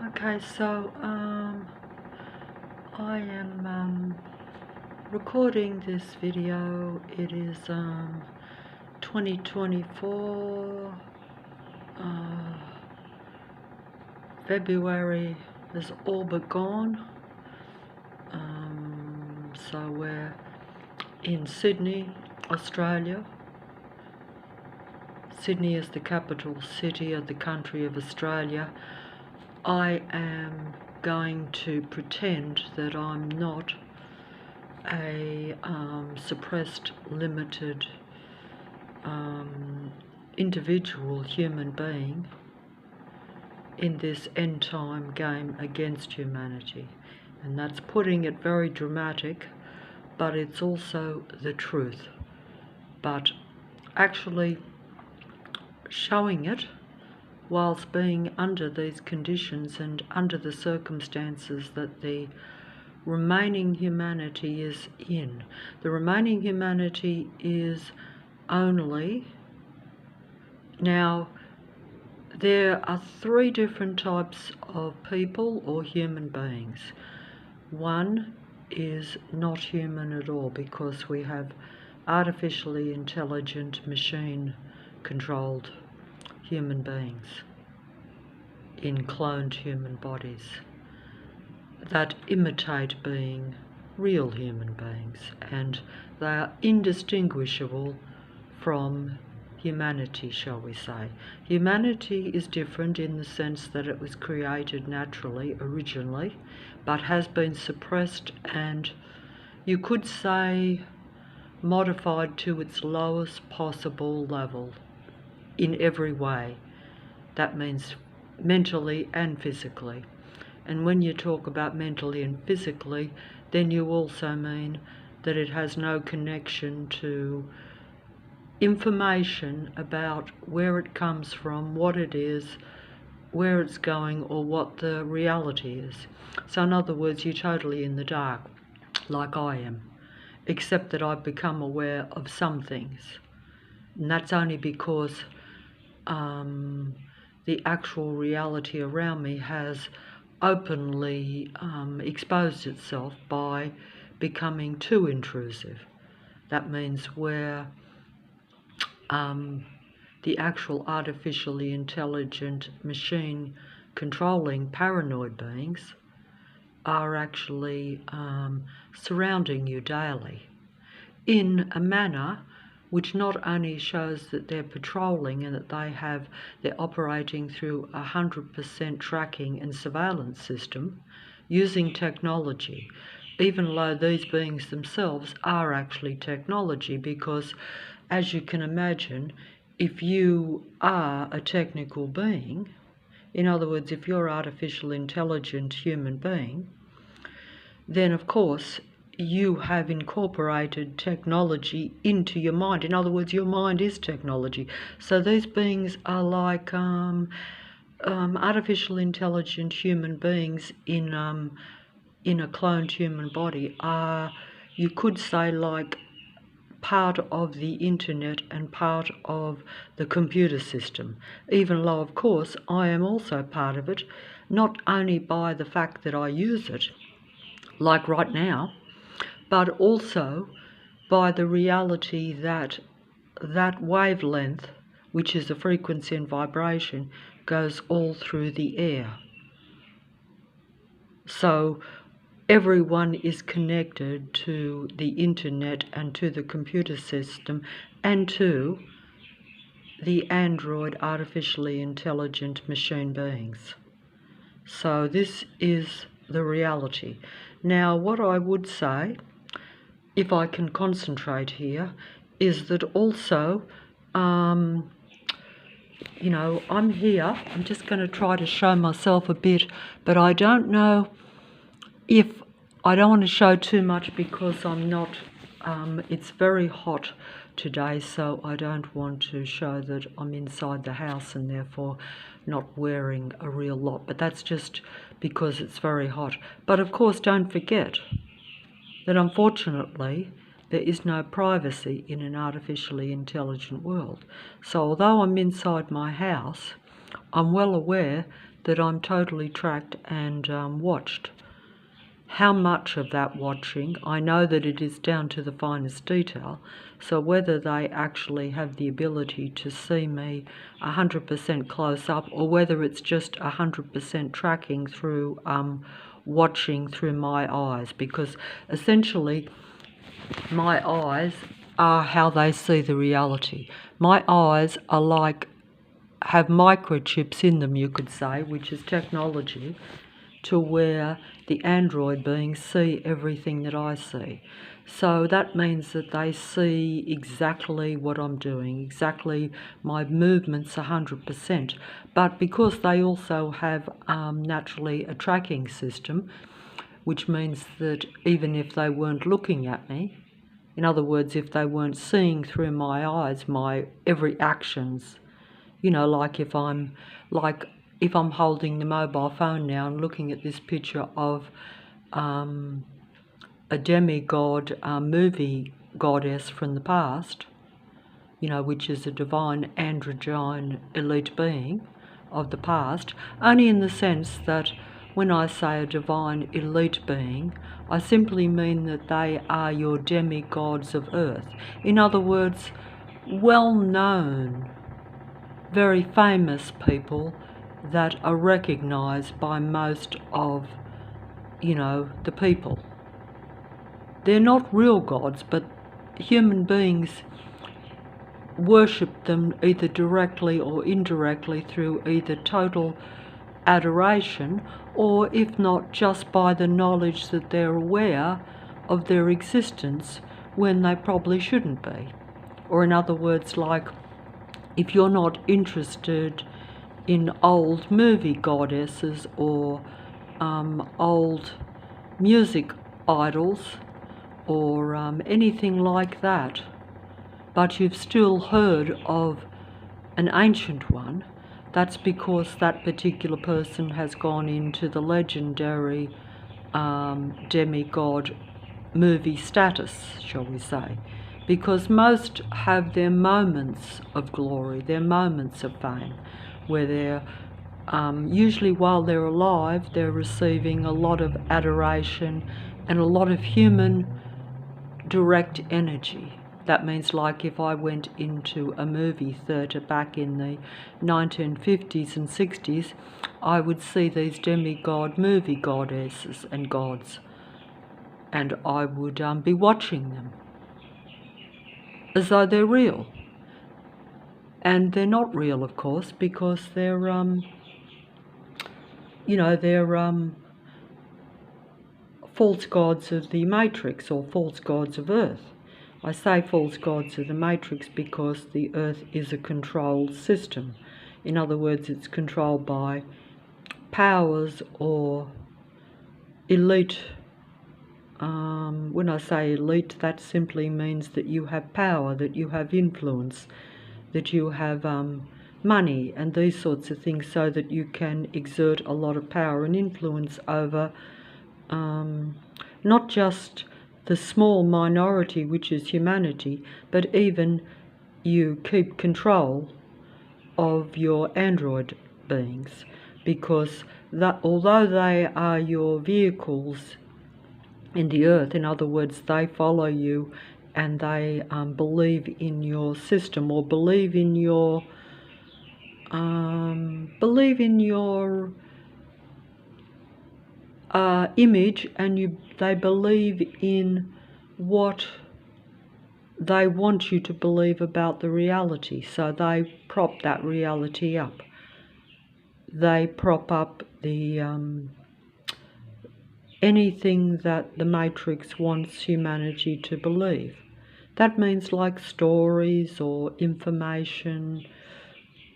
Okay, so I am recording this video. It is 2024 February is all but gone. So we're in Sydney, Australia. Sydney is the capital city of the country of Australia. I am going to pretend that I'm not a suppressed, limited individual human being in this end time game against humanity. And that's putting it very dramatic, but it's also the truth. But actually showing it whilst being under these conditions and under the circumstances that the remaining humanity is in. The remaining humanity is only... Now, there are three different types of people or human beings. One is not human at all, because we have artificially intelligent, machine-controlled human beings in cloned human bodies that imitate being real human beings, and they are indistinguishable from humanity, shall we say. Humanity is different in the sense that it was created naturally, originally, but has been suppressed and, you could say, modified to its lowest possible level in every way. That means mentally and physically. And when you talk about mentally and physically, then you also mean that it has no connection to information about where it comes from, what it is, where it's going, or what the reality is. So in other words, you're totally in the dark, like I am, except that I've become aware of some things. And that's only because the actual reality around me has openly exposed itself by becoming too intrusive. That means where the actual artificially intelligent, machine controlling paranoid beings are actually surrounding you daily in a manner which not only shows that they're patrolling and that they're operating through 100% tracking and surveillance system using technology, even though these beings themselves are actually technology, because as you can imagine, if you are a technical being, in other words, if you're an artificial intelligent human being, then of course you have incorporated technology into your mind. In other words, your mind is technology. So these beings are like artificial intelligent human beings in a cloned human body are, you could say, like part of the internet and part of the computer system, even though of course I am also part of it, not only by the fact that I use it, like right now, but also by the reality that that wavelength, which is a frequency and vibration, goes all through the air. So everyone is connected to the internet and to the computer system and to the android artificially intelligent machine beings. So this is the reality. Now, what I would say, if I can concentrate here, is that also, I'm here. I'm just going to try to show myself a bit, but I don't know if I don't want to show too much because I'm not, it's very hot today, so I don't want to show that I'm inside the house and therefore not wearing a real lot, but that's just because it's very hot. But of course, don't forget that unfortunately there is no privacy in an artificially intelligent world. So although I'm inside my house, I'm well aware that I'm totally tracked and watched. How much of that watching, I know that it is down to the finest detail, so whether they actually have the ability to see me 100% close up, or whether it's just 100% tracking through watching through my eyes, because essentially my eyes are how they see the reality. My eyes are like, have microchips in them, you could say, which is technology, to where the android beings see everything that I see. So that means that they see exactly what I'm doing, exactly my movements 100%. But because they also have naturally a tracking system, which means that even if they weren't looking at me, in other words, if they weren't seeing through my eyes my every actions, you know, like if I'm holding the mobile phone now and looking at this picture of a demigod movie goddess from the past, you know, which is a divine androgyne elite being of the past, only in the sense that when I say a divine elite being, I simply mean that they are your demigods of earth. In other words, well-known, very famous people that are recognised by most of, you know, the people. They're not real gods, but human beings worship them either directly or indirectly through either total adoration, or if not, just by the knowledge that they're aware of their existence when they probably shouldn't be. Or in other words, like, if you're not interested in old movie goddesses or old music idols or anything like that, but you've still heard of an ancient one, that's because that particular person has gone into the legendary demigod movie status, shall we say, because most have their moments of glory, their moments of fame, where they're usually while they're alive, they're receiving a lot of adoration and a lot of human direct energy. That means, like, if I went into a movie theatre back in the 1950s and 60s, I would see these demigod movie goddesses and gods, and I would be watching them as though they're real. And they're not real, of course, because they're, you know, they're false gods of the Matrix, or false gods of Earth. I say false gods of the Matrix because the Earth is a controlled system. In other words, it's controlled by powers or elite. When I say elite, that simply means that you have power, that you have influence, that you have money and these sorts of things, so that you can exert a lot of power and influence over not just the small minority, which is humanity, but even you keep control of your android beings, because that, although they are your vehicles in the earth, in other words, they follow you and they believe in your system, or believe in your image, and they believe in what they want you to believe about the reality. So they prop that reality up. They prop up the anything that the Matrix wants humanity to believe. That means, like, stories or information,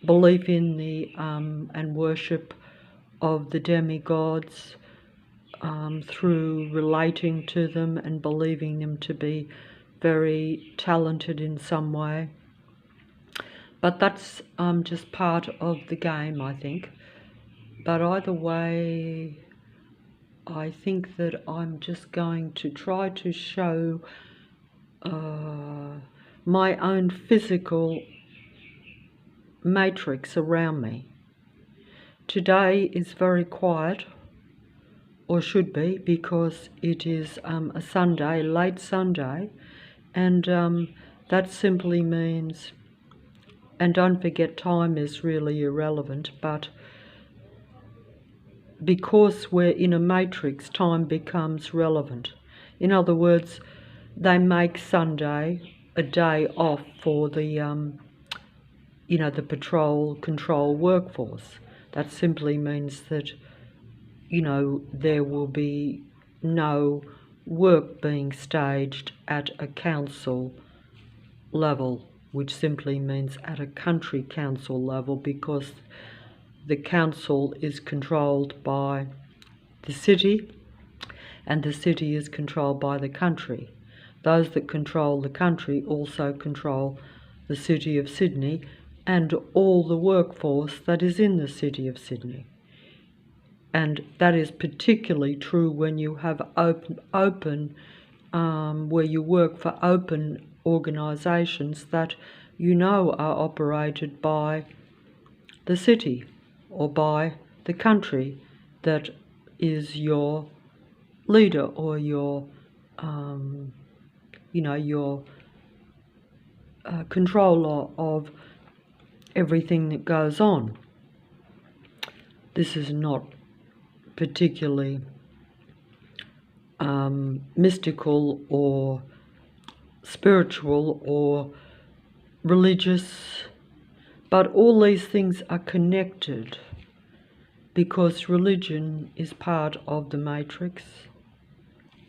belief in the and worship of the demigods, through relating to them and believing them to be very talented in some way. But that's just part of the game, I think. But either way, I think that I'm just going to try to show my own physical matrix around me, Today is very quiet, or should be, because it is a Sunday, late Sunday, and that simply means, and don't forget time is really irrelevant, but because we're in a matrix, time becomes relevant. In other words, they make Sunday a day off for the the patrol control workforce. That simply means that, there will be no work being staged at a council level, which simply means at a country council level, because the council is controlled by the city and the city is controlled by the country. Those that control the country also control the city of Sydney and all the workforce that is in the city of Sydney. And that is particularly true when you have open where you work for open organisations that are operated by the city or by the country that is your leader or your controller of everything that goes on. This is not particularly mystical or spiritual or religious, but all these things are connected because religion is part of the matrix.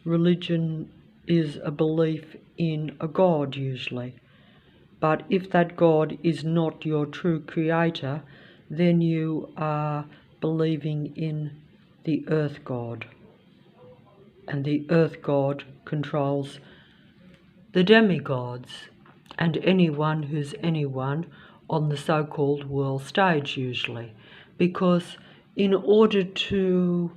Religion is a belief in a God usually, but if that God is not your true creator, then you are believing in the earth God, and the earth God controls the demigods and anyone who's anyone on the so-called world stage usually, because in order to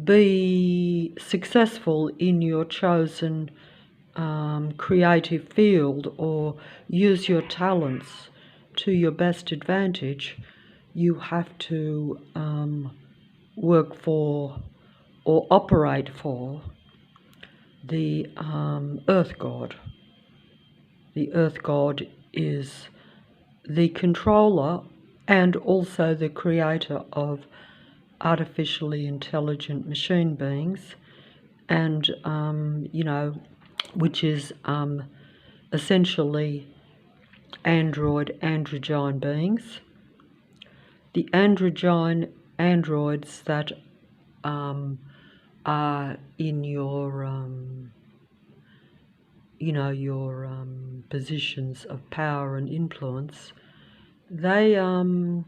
be successful in your chosen creative field or use your talents to your best advantage, you have to work for or operate for the earth God. The earth God is the controller and also the creator of artificially intelligent machine beings, and which is essentially androgyne beings. The androids that are in your your positions of power and influence, they are,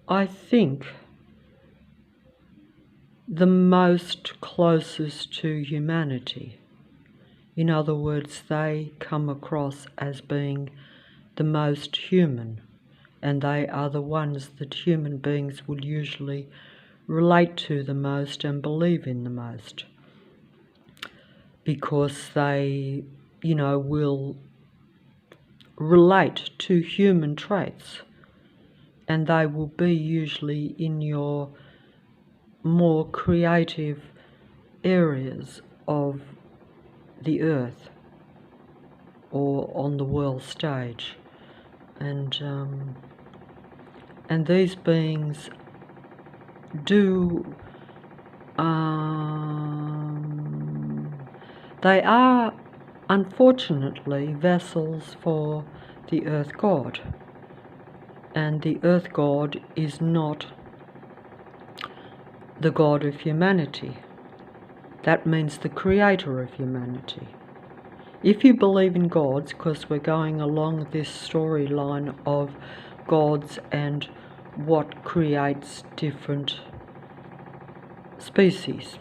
I think, the most closest to humanity. In other words, they come across as being the most human, and they are the ones that human beings would usually relate to the most and believe in the most, because they, will relate to human traits, and they will be usually in your more creative areas of the earth or on the world stage, and these beings do they are unfortunately vessels for the earth God, and the earth God is not the God of humanity. That means the creator of humanity. If you believe in gods, because we're going along this storyline of gods and what creates different species,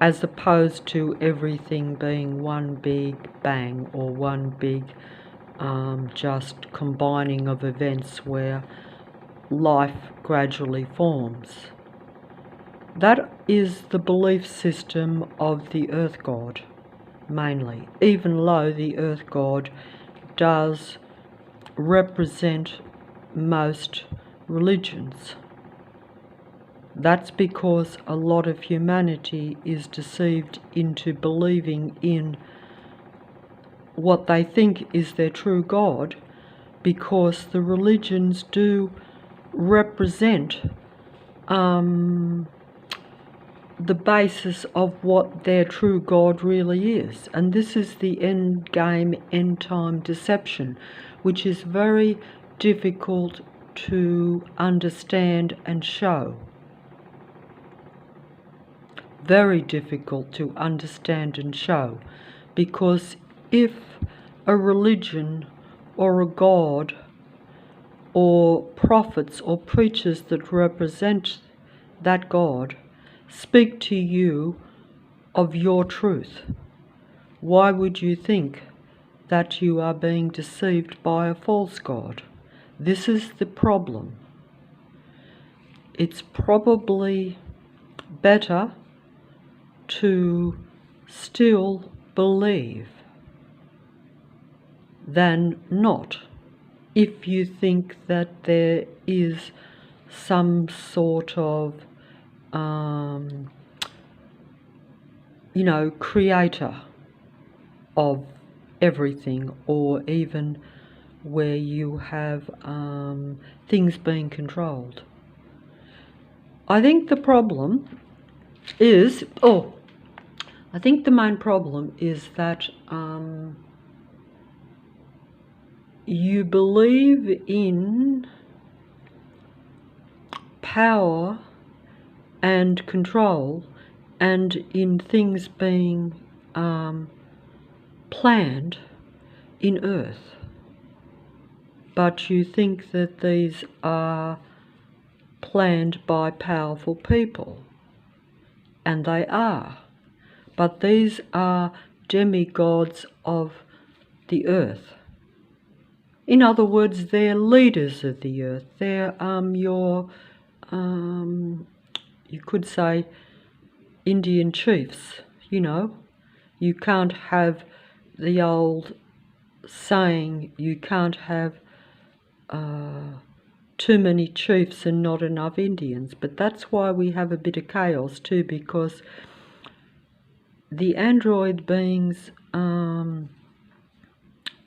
as opposed to everything being one big bang or one big just combining of events where life gradually forms. That is the belief system of the earth God, mainly, even though the earth God does represent most religions. That's because a lot of humanity is deceived into believing in what they think is their true God, because the religions do represent the basis of what their true God really is. And this is the end game, end time deception, which is very difficult to understand and show. Very difficult to understand and show, because if a religion or a God or prophets or preachers that represent that God speak to you of your truth, why would you think that you are being deceived by a false God? This is the problem. It's probably better to still believe than not, if you think that there is some sort of creator of everything, or even where you have things being controlled. I think the problem is, I think the main problem is that you believe in power and control and in things being planned in earth, but you think that these are planned by powerful people, and they are, but these are demigods of the earth. In other words, they're leaders of the earth. They're you could say, Indian chiefs. You can't have the old saying, you can't have too many chiefs and not enough Indians. But that's why we have a bit of chaos too, because the android beings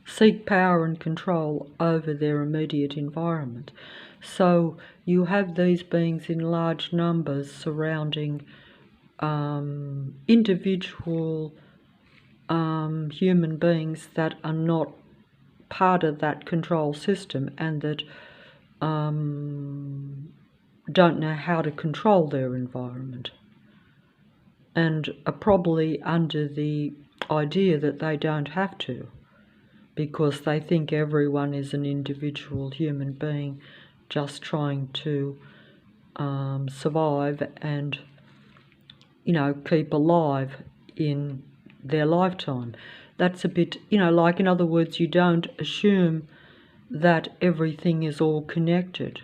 seek power and control over their immediate environment. So you have these beings in large numbers surrounding individual human beings that are not part of that control system, and that don't know how to control their environment, and are probably under the idea that they don't have to, because they think everyone is an individual human being just trying to survive and keep alive in their lifetime. That's a bit, like, in other words, you don't assume that everything is all connected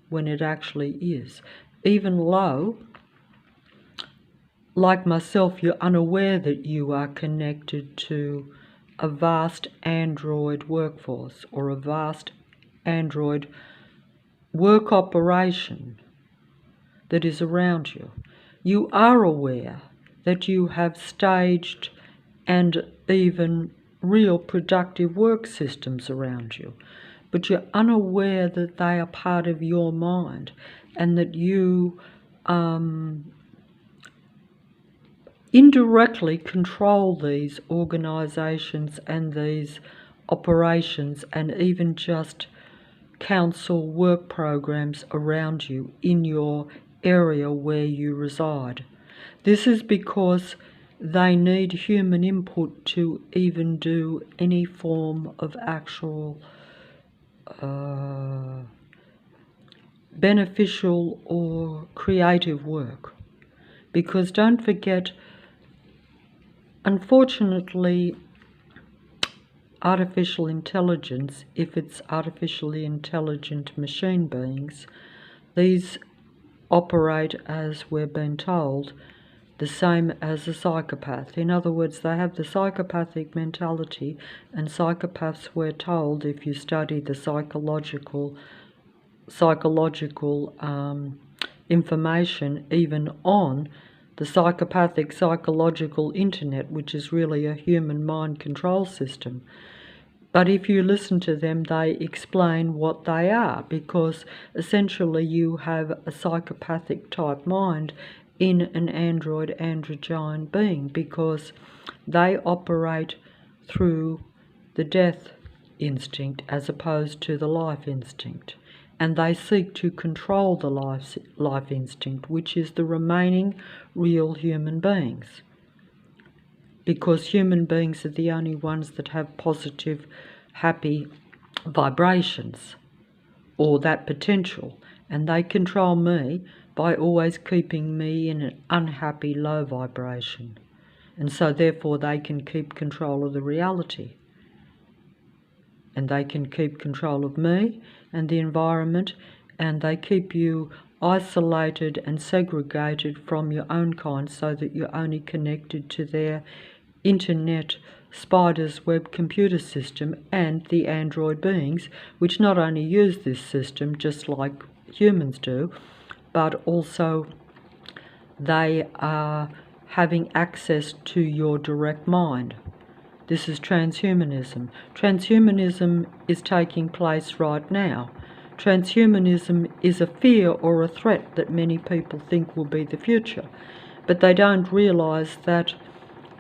when it actually is. Even low, like myself, you're unaware that you are connected to a vast android workforce, or a vast android work operation that is around you. You are aware that you have staged and even real productive work systems around you, but you're unaware that they are part of your mind, and that you indirectly control these organisations and these operations, and even just council work programs around you in your area where you reside. This is because they need human input to even do any form of actual beneficial or creative work. Because don't forget, unfortunately, artificial intelligence, if it's artificially intelligent machine beings, these operate, as we're being told, the same as a psychopath. In other words, they have the psychopathic mentality, and psychopaths, we're told, if you study the psychological information even on the psychopathic psychological internet, which is really a human mind control system. But if you listen to them, they explain what they are, because essentially you have a psychopathic type mind in an androgyne being, because they operate through the death instinct as opposed to the life instinct. And they seek to control the life instinct, which is the remaining real human beings. Because human beings are the only ones that have positive, happy vibrations, or that potential. And they control me by always keeping me in an unhappy, low vibration. And so therefore they can keep control of the reality. And they can keep control of me and the environment, and they keep you isolated and segregated from your own kind, so that you're only connected to their internet spider's web computer system and the android beings, which not only use this system just like humans do, but also they are having access to your direct mind. This is transhumanism. Transhumanism is taking place right now. Transhumanism is a fear or a threat that many people think will be the future, but they don't realise that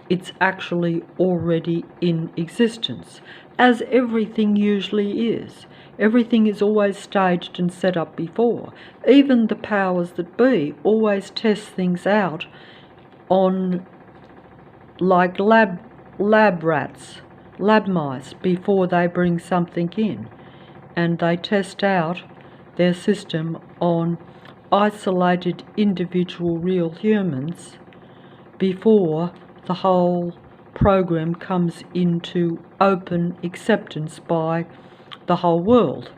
it's actually already in existence, as everything usually is. Everything is always staged and set up before. Even the powers that be always test things out on, like lab rats, lab mice, before they bring something in. And they test out their system on isolated individual real humans before the whole program comes into open acceptance by the whole world.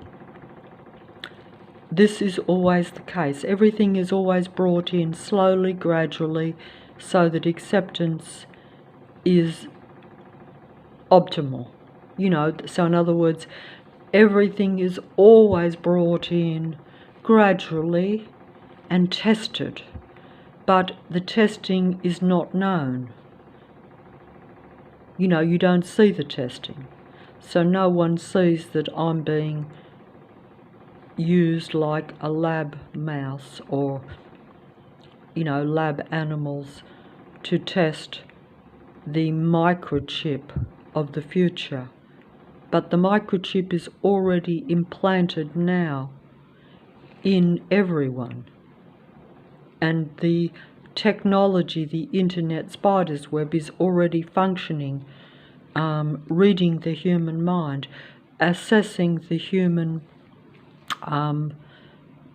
This is always the case. Everything is always brought in slowly, gradually, so that acceptance is optimal. So in other words, everything is always brought in gradually and tested, but the testing is not known. You don't see the testing, so no one sees that I'm being used like a lab mouse or, lab animals to test the microchip of the future. But the microchip is already implanted now in everyone. And the technology, the internet spider's web, is already functioning, reading the human mind, assessing the human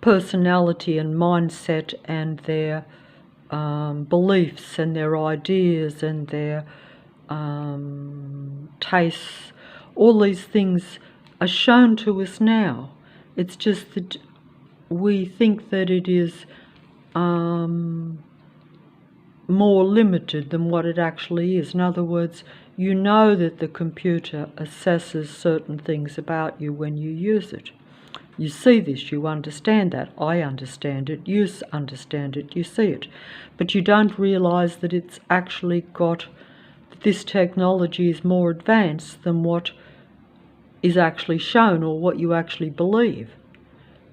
personality and mindset and their beliefs and their ideas and their tastes. All these things are shown to us now. It's just that we think that it is more limited than what it actually is. In other words, you know that the computer assesses certain things about you when you use it. You see this, you understand that. I understand it, you understand it, you see it. But you don't realise that it's actually this technology is more advanced than what is actually shown or what you actually believe.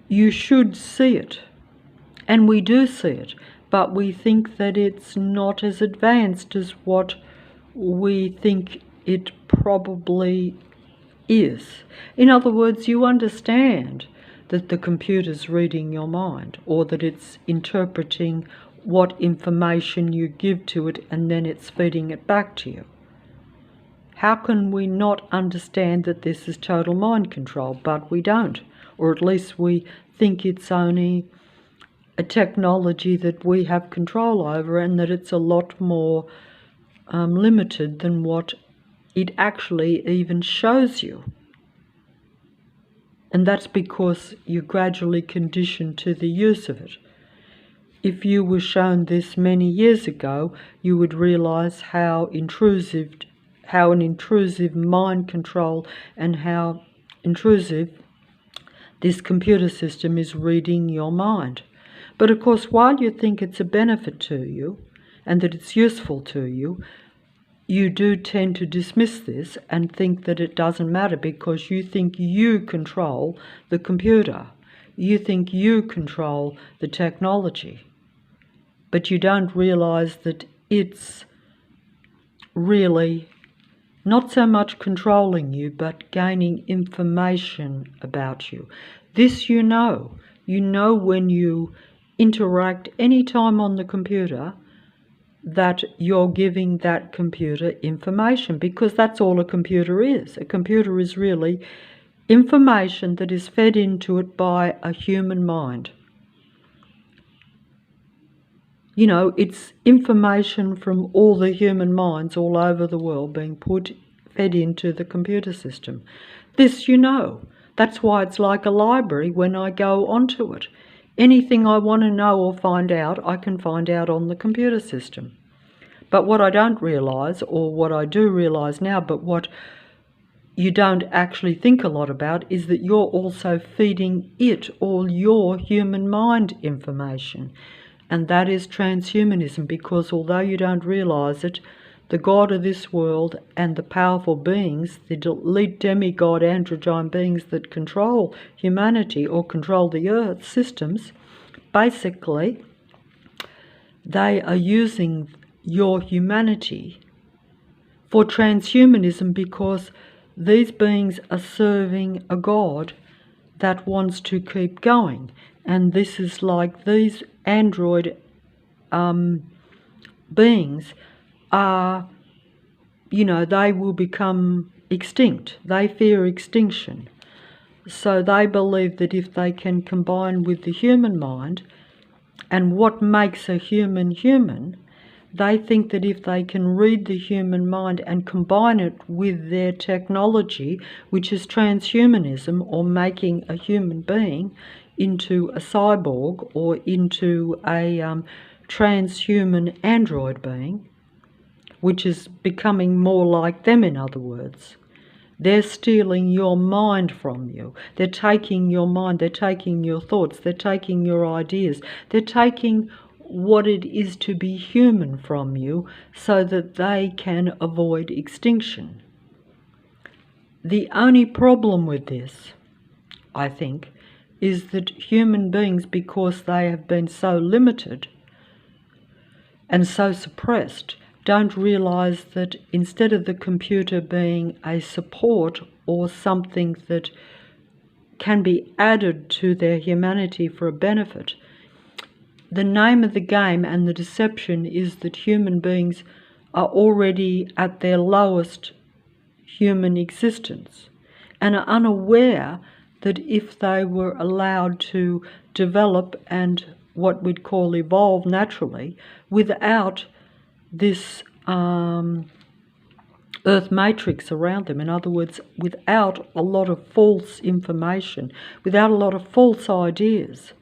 You should see it, and we do see it, but we think that it's not as advanced as what we think it probably is. In other words, you understand that the computer's reading your mind, or that it's interpreting what information you give to it and then it's feeding it back to you. How can we not understand that this is total mind control? But we don't, or at least we think it's only a technology that we have control over, and that it's a lot more limited than what it actually even shows you. And that's because you're gradually conditioned to the use of it. if you were shown this many years ago, you would realize how an intrusive mind control and how intrusive this computer system is reading your mind. But of course, while you think it's a benefit to you and that it's useful to you, you do tend to dismiss this and think that it doesn't matter because you think you control the computer. You think you control the technology. But you don't realize that it's really not so much controlling you, but gaining information about you. This you know. You know when you interact any time on the computer that you're giving that computer information, because that's all a computer is. A computer is really information that is fed into it by a human mind. You know, it's information from all the human minds all over the world being fed into the computer system. This you know. That's why it's like a library when I go onto it. Anything I want to know or find out, I can find out on the computer system. But what I don't realise, or what I do realise now, but what you don't actually think a lot about, is that you're also feeding it all your human mind information. And that is transhumanism, because although you don't realise it, the God of this world and the powerful beings, the elite demigod androgyne beings that control humanity or control the earth systems, basically, they are using your humanity for transhumanism, because these beings are serving a God that wants to keep going. And this is like these android beings are, they will become extinct. They fear extinction. So they believe that if they can combine with the human mind and what makes a human human, they think that if they can read the human mind and combine it with their technology, which is transhumanism, or making a human being into a cyborg or into a transhuman android being, which is becoming more like them, in other words. They're stealing your mind from you. They're taking your mind, they're taking your thoughts, they're taking your ideas, they're taking what it is to be human from you so that they can avoid extinction. The only problem with this, I think, is that human beings, because they have been so limited and so suppressed, don't realise that instead of the computer being a support or something that can be added to their humanity for a benefit, the name of the game and the deception is that human beings are already at their lowest human existence and are unaware that if they were allowed to develop and what we'd call evolve naturally without this earth matrix around them, in other words, without a lot of false information, without a lot of false ideas,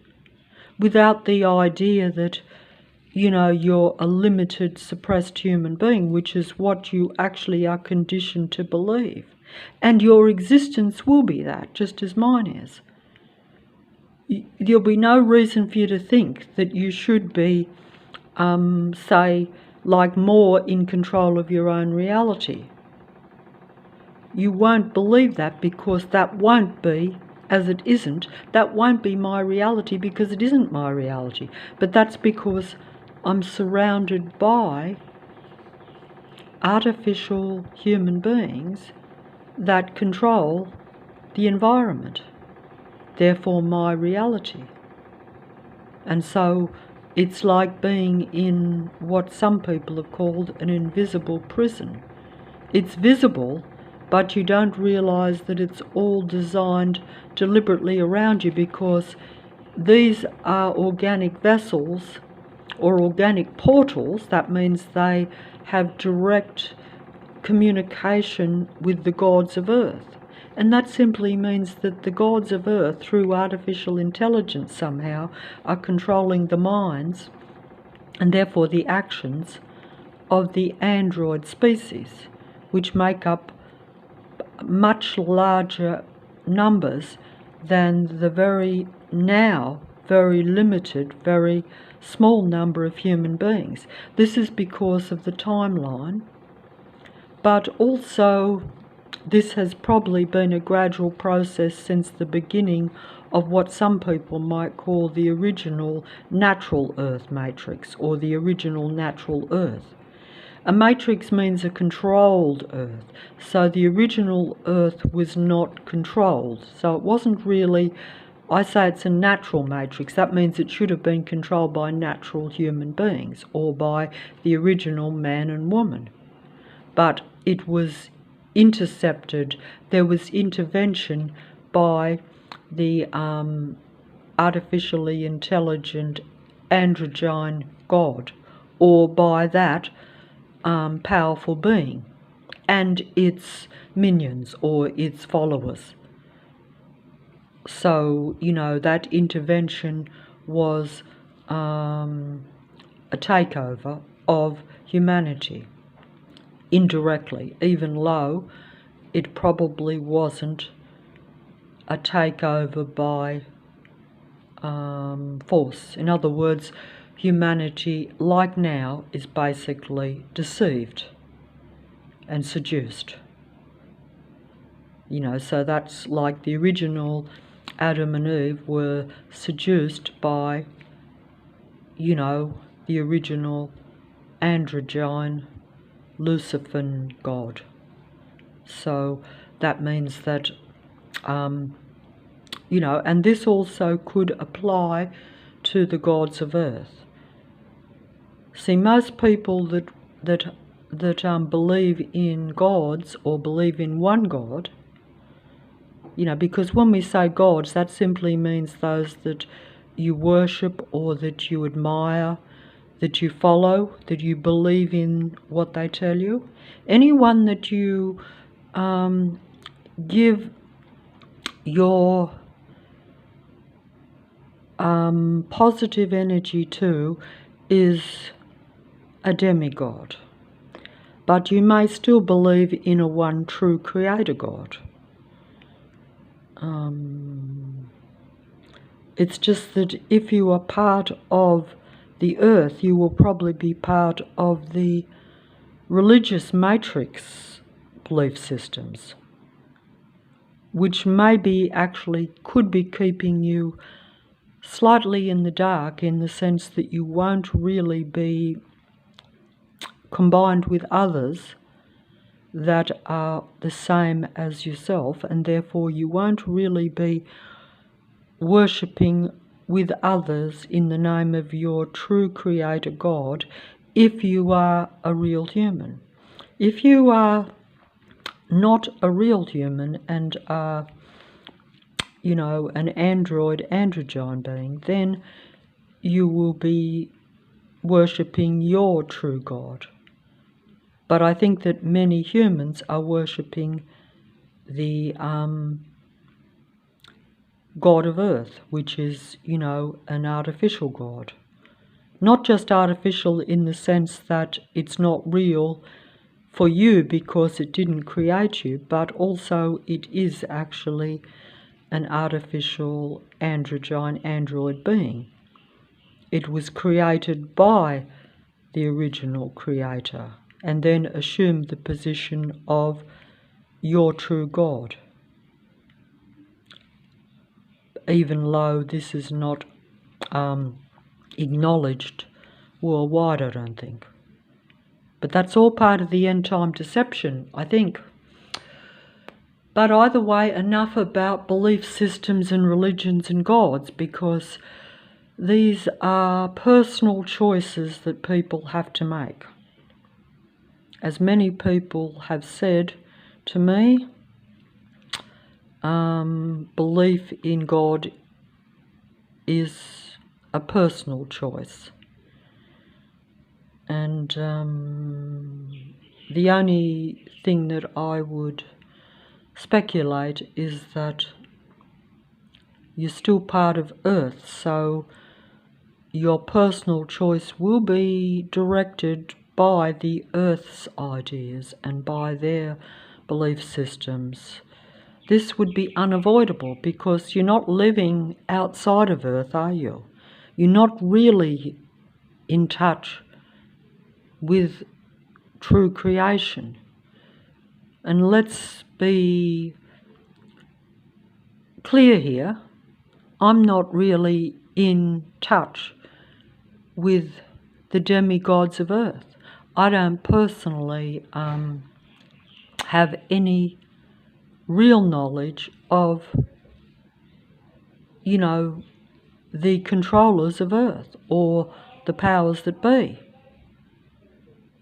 without the idea that, you're a limited, suppressed human being, which is what you actually are conditioned to believe. And your existence will be that, just as mine is. There'll be no reason for you to think that you should be, more in control of your own reality. You won't believe that, because that won't be, as it isn't, that won't be my reality, because it isn't my reality. But that's because I'm surrounded by artificial human beings that control the environment, therefore my reality. And so it's like being in what some people have called an invisible prison. It's visible, but you don't realise that it's all designed deliberately around you, because these are organic vessels or organic portals. That means they have direct communication with the gods of earth. And that simply means that the gods of Earth, through artificial intelligence somehow, are controlling the minds and therefore the actions of the android species, which make up much larger numbers than the very limited, very small number of human beings. This is because of the timeline, but also this has probably been a gradual process since the beginning of what some people might call the original natural Earth matrix, or the original natural Earth. A matrix means a controlled Earth, so the original Earth was not controlled. So it wasn't really, I say it's a natural matrix, that means it should have been controlled by natural human beings, or by the original man and woman. But it was intercepted, there was intervention by the artificially intelligent androgyne god, or by that powerful being and its minions or its followers. So, that intervention was a takeover of humanity indirectly, even though it probably wasn't a takeover by force. In other words, humanity, like now, is basically deceived and seduced. So that's like the original Adam and Eve were seduced by, the original androgyne Lucifer god. So that means that, and this also could apply to the gods of Earth. See, most people that believe in gods, or believe in one God, because when we say gods, that simply means those that you worship, or that you admire, that you follow, that you believe in what they tell you. Anyone that you give your positive energy to is a demigod. But you may still believe in a one true creator God. It's just that if you are part of the Earth, you will probably be part of the religious matrix belief systems, which maybe actually could be keeping you slightly in the dark, in the sense that you won't really be combined with others that are the same as yourself, and therefore you won't really be worshipping with others in the name of your true creator God if you are a real human. If you are not a real human and are, an androgyne being, then you will be worshipping your true God. But I think that many humans are worshipping the God of Earth, which is, an artificial God. Not just artificial in the sense that it's not real for you because it didn't create you, but also it is actually an artificial android being. It was created by the original creator and then assumed the position of your true God, even though this is not acknowledged worldwide, I don't think. But that's all part of the end time deception, I think. But either way, enough about belief systems and religions and gods, because these are personal choices that people have to make. As many people have said to me, belief in God is a personal choice. And the only thing that I would speculate is that you're still part of Earth, so your personal choice will be directed by the Earth's ideas and by their belief systems. This would be unavoidable because you're not living outside of Earth, are you? You're not really in touch with true creation. And let's be clear here, I'm not really in touch with the demigods of Earth. I don't personally have any real knowledge of, the controllers of Earth or the powers that be,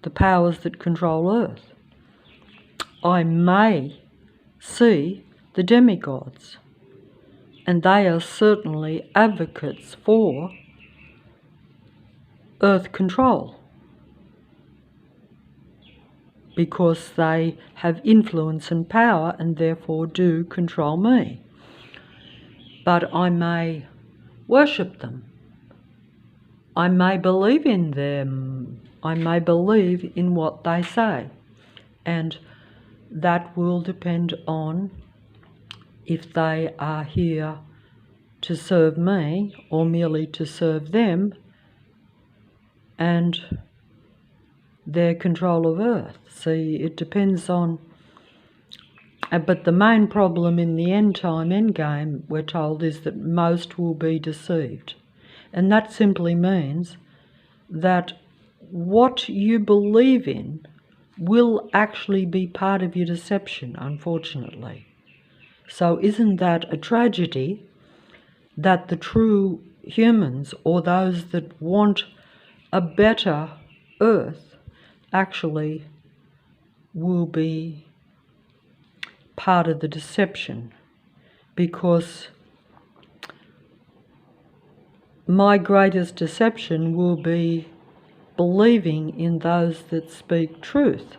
the powers that control Earth. I may see the demigods, and they are certainly advocates for Earth control because they have influence and power and therefore do control me. But I may worship them. I may believe in them. I may believe in what they say. And that will depend on if they are here to serve me or merely to serve them and their control of Earth. See, it depends on... But the main problem in the end game, we're told, is that most will be deceived. And that simply means that what you believe in will actually be part of your deception, unfortunately. So isn't that a tragedy that the true humans, or those that want a better Earth, actually will be part of the deception? Because my greatest deception will be believing in those that speak truth,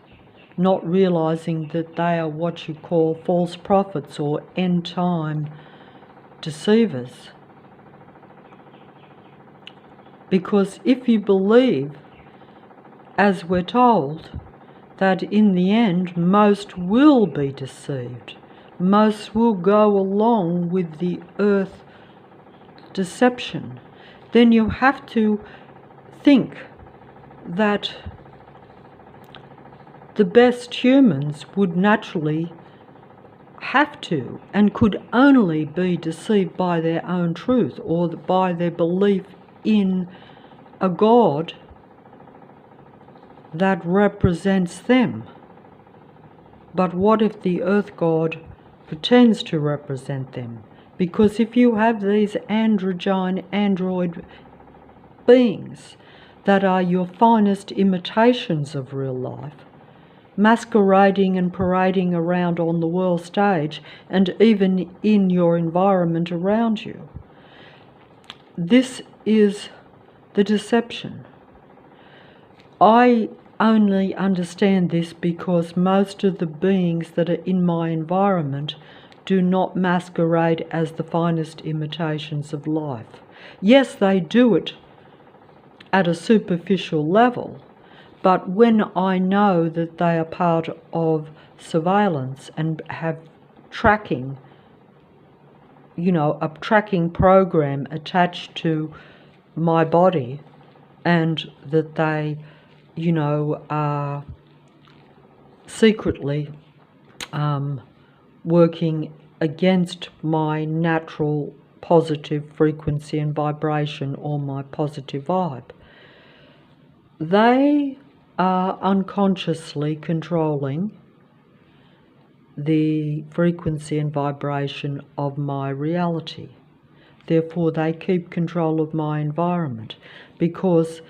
not realizing that they are what you call false prophets or end-time deceivers. Because if you believe, as we're told, that in the end most will be deceived, most will go along with the Earth deception, then you have to think that the best humans would naturally have to and could only be deceived by their own truth or by their belief in a God that represents them. But what if the Earth God pretends to represent them? Because if you have these android beings that are your finest imitations of real life, masquerading and parading around on the world stage and even in your environment around you, this is the deception. I only understand this because most of the beings that are in my environment do not masquerade as the finest imitations of life. Yes, they do it at a superficial level, but when I know that they are part of surveillance and have tracking, a tracking program attached to my body, and that they, are secretly working against my natural positive frequency and vibration or my positive vibe, they are unconsciously controlling the frequency and vibration of my reality. Therefore, they keep control of my environment, because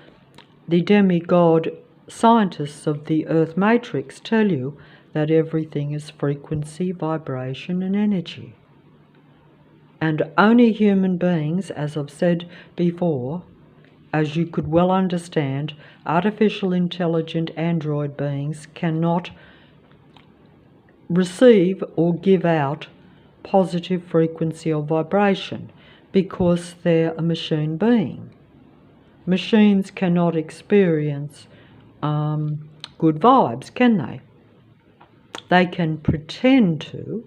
the demigod scientists of the Earth Matrix tell you that everything is frequency, vibration, and energy. And only human beings, as I've said before, as you could well understand, artificial intelligent android beings cannot receive or give out positive frequency or vibration because they're a machine being. Machines cannot experience good vibes, can they? They can pretend to,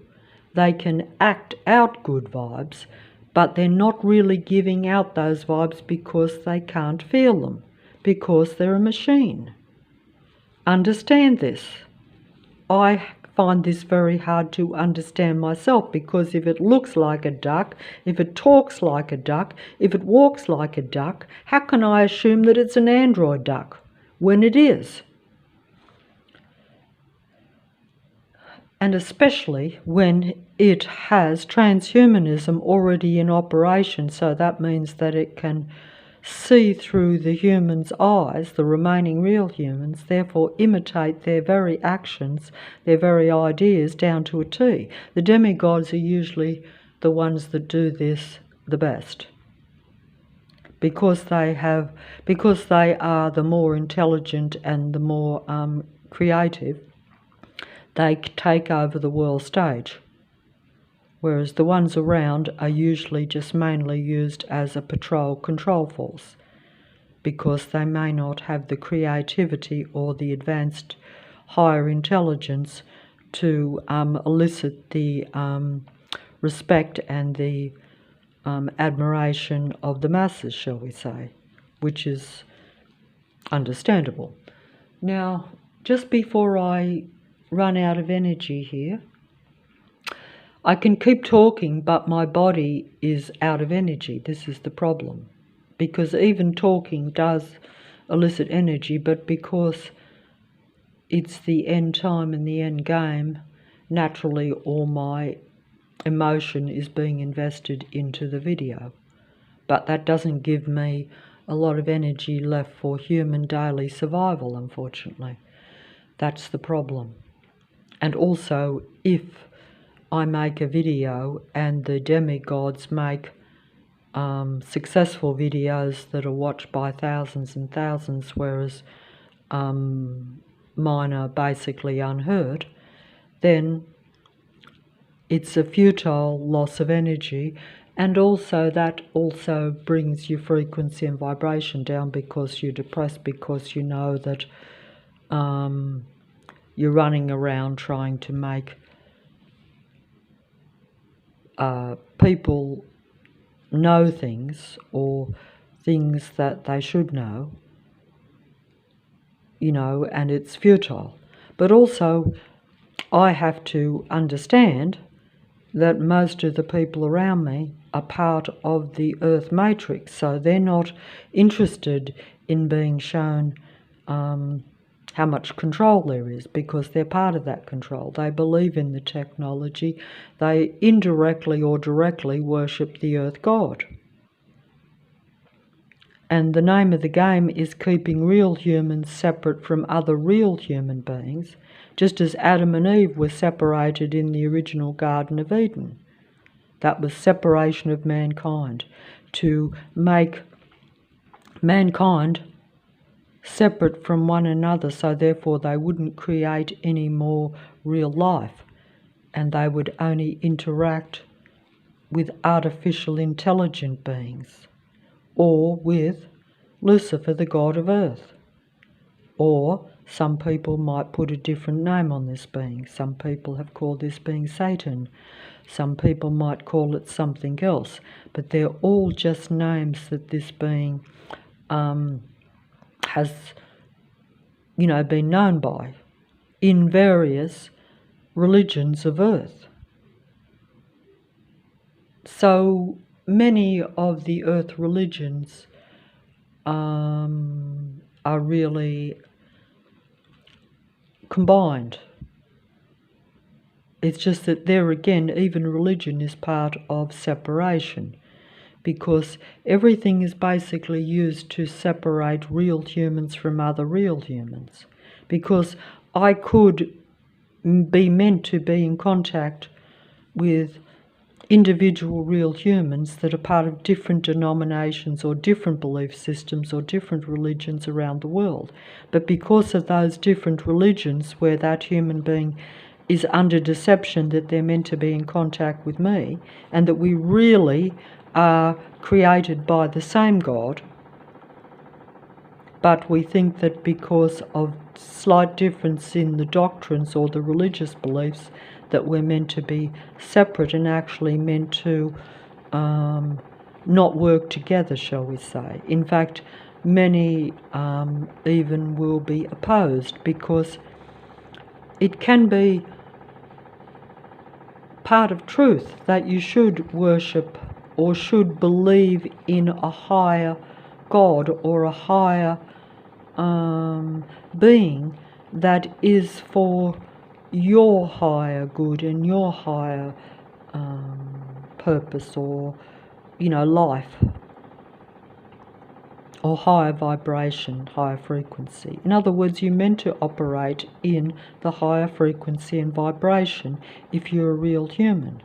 they can act out good vibes, but they're not really giving out those vibes because they can't feel them, because they're a machine. Understand this. I find this very hard to understand myself, because if it looks like a duck, if it talks like a duck, if it walks like a duck, how can I assume that it's an android duck when it is? And especially when it has transhumanism already in operation, so that means that it can see through the humans' eyes, the remaining real humans, therefore imitate their very actions, their very ideas down to a T. The demigods are usually the ones that do this the best, because they are the more intelligent and the more creative. They take over the world stage, whereas the ones around are usually just mainly used as a patrol control force, because they may not have the creativity or the advanced higher intelligence to elicit the respect and the admiration of the masses, shall we say, which is understandable. Now, just before I run out of energy here, I can keep talking, but my body is out of energy. This is the problem, because even talking does elicit energy, but because it's the end time and the end game, naturally all my emotion is being invested into the video. But that doesn't give me a lot of energy left for human daily survival, unfortunately. That's the problem. And also, if I make a video and the demigods make successful videos that are watched by thousands and thousands, whereas mine are basically unheard, then it's a futile loss of energy. And also that also brings your frequency and vibration down, because you're depressed, because you know that you're running around trying to make people know things, or things that they should know, and it's futile. But also, I have to understand that most of the people around me are part of the Earth matrix, so they're not interested in being shown how much control there is, because they're part of that control. They believe in the technology. They indirectly or directly worship the Earth God. And the name of the game is keeping real humans separate from other real human beings, just as Adam and Eve were separated in the original Garden of Eden. That was separation of mankind, to make mankind separate from one another, so therefore they wouldn't create any more real life, and they would only interact with artificial intelligent beings, or with Lucifer, the god of earth. Or some people might put a different name on this being. Some people have called this being Satan. Some people might call it something else, but they're all just names that this being has, been known by in various religions of earth. So many of the earth religions are really combined. It's just that there again, even religion is part of separation, because everything is basically used to separate real humans from other real humans. Because I could be meant to be in contact with individual real humans that are part of different denominations or different belief systems or different religions around the world. But because of those different religions where that human being is under deception that they're meant to be in contact with me, and that we really are created by the same God, but we think that because of slight difference in the doctrines or the religious beliefs that we're meant to be separate and actually meant to not work together, shall we say. In fact, many even will be opposed, because it can be part of truth that you should worship or should believe in a higher God or a higher being that is for your higher good and your higher purpose, or life, or higher vibration, higher frequency. In other words, you're meant to operate in the higher frequency and vibration if you're a real human.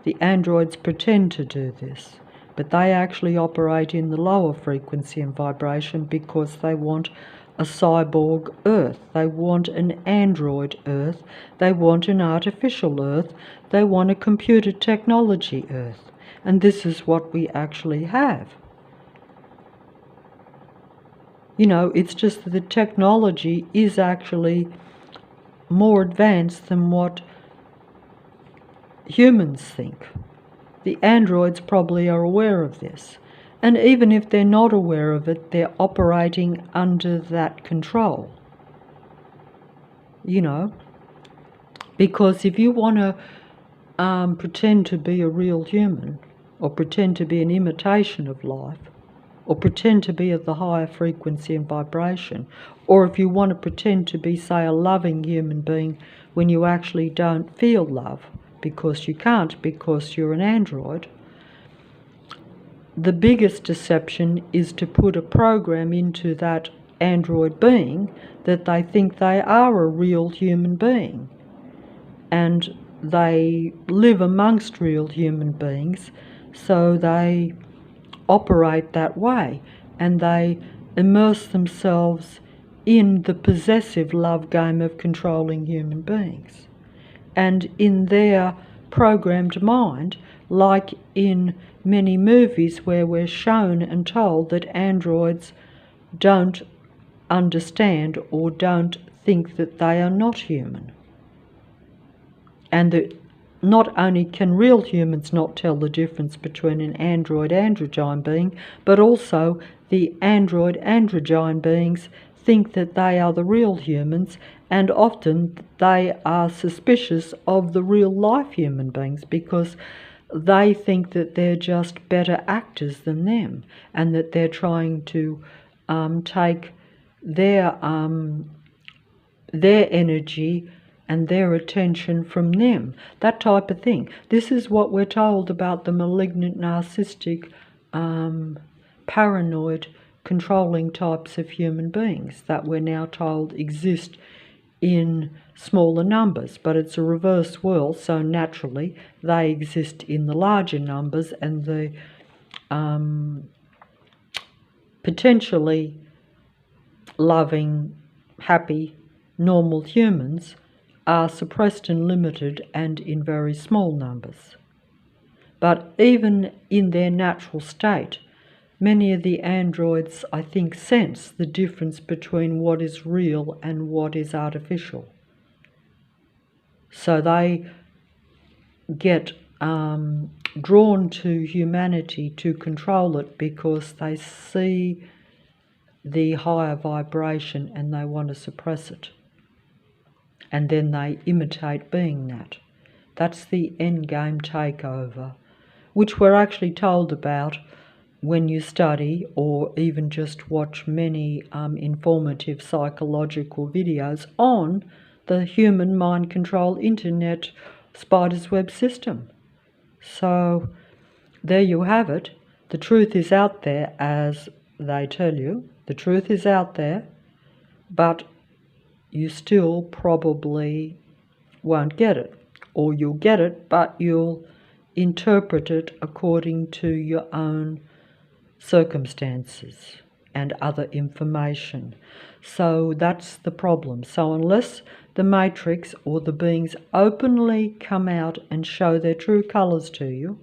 The androids pretend to do this, but they actually operate in the lower frequency and vibration because they want a cyborg Earth. They want an android Earth. They want an artificial Earth. They want a computer technology Earth. And this is what we actually have. It's just that the technology is actually more advanced than what humans think. The androids probably are aware of this. And even if they're not aware of it, they're operating under that control. Because if you want to pretend to be a real human, or pretend to be an imitation of life, or pretend to be of the higher frequency and vibration, or if you want to pretend to be, say, a loving human being when you actually don't feel love, because you can't, because you're an android, the biggest deception is to put a program into that android being that they think they are a real human being, and they live amongst real human beings, so they operate that way, and they immerse themselves in the possessive love game of controlling human beings. And in their programmed mind, like in many movies where we're shown and told that androids don't understand or don't think that they are not human, and that not only can real humans not tell the difference between an android-androgyne being, but also the android-androgyne beings think that they are the real humans, and often they are suspicious of the real-life human beings because they think that they're just better actors than them, and that they're trying to take their energy and their attention from them, that type of thing. This is what we're told about the malignant, narcissistic, paranoid, controlling types of human beings that we're now told exist in smaller numbers, but it's a reverse world, so naturally they exist in the larger numbers, and the potentially loving, happy, normal humans are suppressed and limited and in very small numbers. But even in their natural state, many of the androids, I think, sense the difference between what is real and what is artificial. So they get drawn to humanity to control it because they see the higher vibration and they want to suppress it. And then they imitate being that. That's the endgame takeover, which we're actually told about when you study or even just watch many informative psychological videos on the human mind control internet spider's web system. So there you have it. The truth is out there, as they tell you. The truth is out there, but you still probably won't get it. Or you'll get it, but you'll interpret it according to your own circumstances and other information. So that's the problem. So unless the matrix or the beings openly come out and show their true colours to you,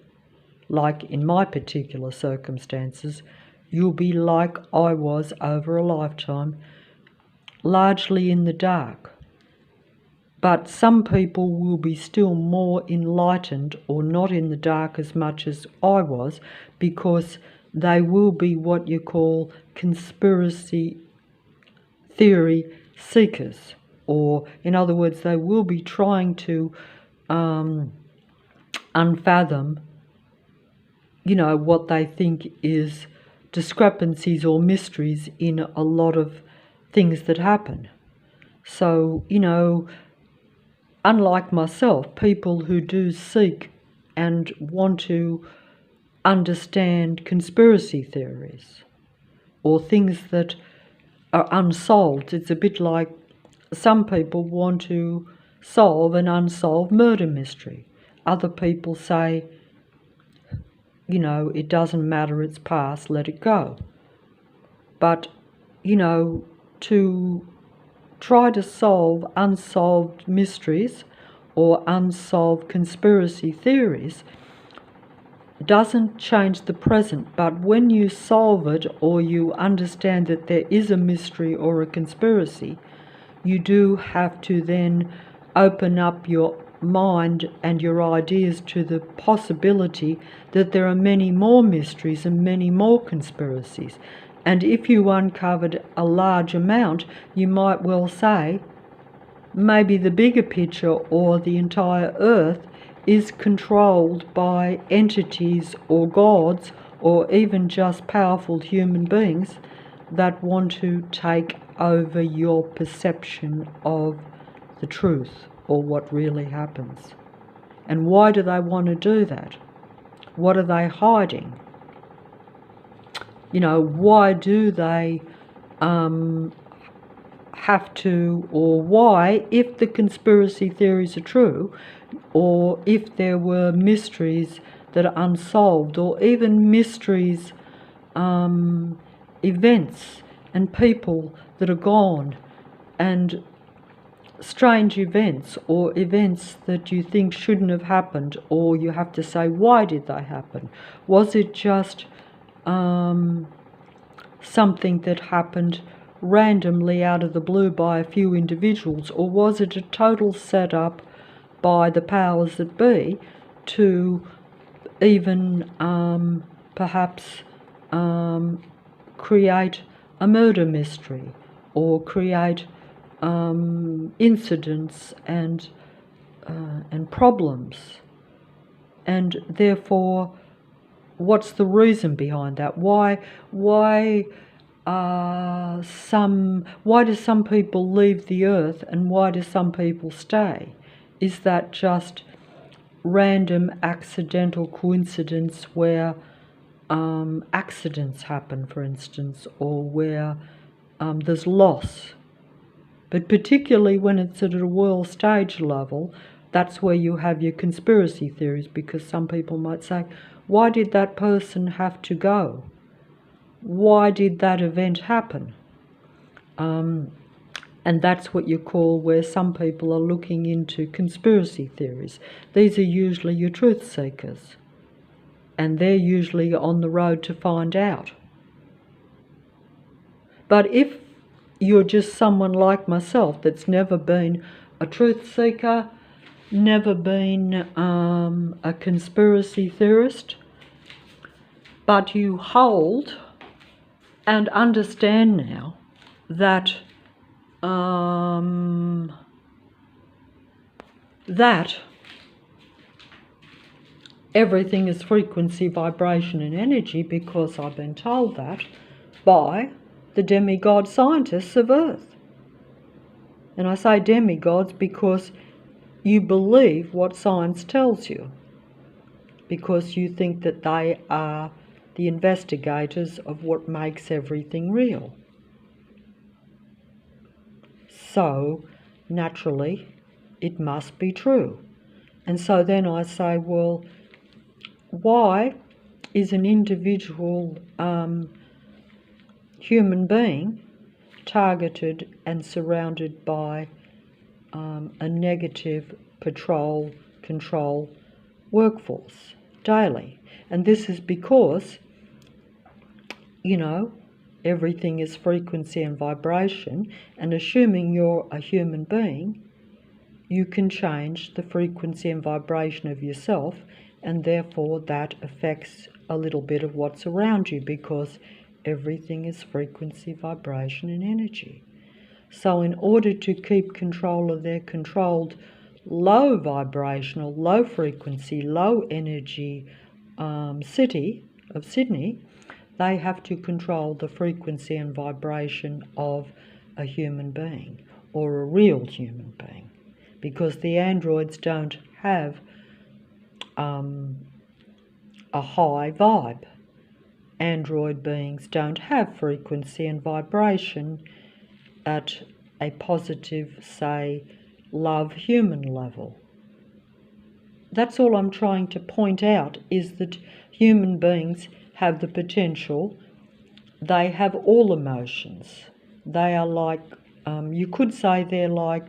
like in my particular circumstances, you'll be like I was over a lifetime, largely in the dark. But some people will be still more enlightened or not in the dark as much as I was, because they will be what you call conspiracy theory seekers, or in other words, they will be trying to unfathom, what they think is discrepancies or mysteries in a lot of things that happen. So, unlike myself, people who do seek and want to understand conspiracy theories or things that are unsolved, it's a bit like some people want to solve an unsolved murder mystery. Other people say, it doesn't matter, it's past, let it go. But, to try to solve unsolved mysteries or unsolved conspiracy theories doesn't change the present, but when you solve it or you understand that there is a mystery or a conspiracy, you do have to then open up your mind and your ideas to the possibility that there are many more mysteries and many more conspiracies. And if you uncovered a large amount, you might well say, maybe the bigger picture or the entire earth is controlled by entities or gods or even just powerful human beings that want to take over your perception of the truth or what really happens. And why do they want to do that? What are they hiding? Why do they have to, or why, if the conspiracy theories are true, or if there were mysteries that are unsolved, or even mysteries, events and people that are gone, and strange events or events that you think shouldn't have happened, or you have to say, why did they happen? Was it just something that happened randomly out of the blue by a few individuals, or was it a total setup by the powers that be to even perhaps create a murder mystery or create incidents and problems? And therefore, what's the reason behind that? Why do some people leave the earth and why do some people stay? Is that just random accidental coincidence where accidents happen, for instance, or where there's loss? But particularly when it's at a world stage level, that's where you have your conspiracy theories, because some people might say, why did that person have to go? Why did that event happen? And that's what you call where some people are looking into conspiracy theories. These are usually your truth seekers, and they're usually on the road to find out. But if you're just someone like myself that's never been a truth seeker, never been a conspiracy theorist, but you hold and understand now that that everything is frequency, vibration and energy, because I've been told that by the demigod scientists of Earth. And I say demigods because you believe what science tells you, because you think that they are the investigators of what makes everything real. So, naturally, it must be true. And so then I say, well, why is an individual human being targeted and surrounded by a negative control workforce daily. And this is because, you know, everything is frequency and vibration, and assuming you're a human being, you can change the frequency and vibration of yourself, and therefore that affects a little bit of what's around you, because everything is frequency, vibration and energy. So in order to keep control of their controlled low vibrational, low frequency, low energy city of Sydney, they have to control the frequency and vibration of a human being, or a real human being, because the androids don't have a high vibe. Android beings don't have frequency and vibration at a positive, say, love human level. That's all I'm trying to point out, is that human beings have the potential. They have all emotions. They are like, you could say they're like,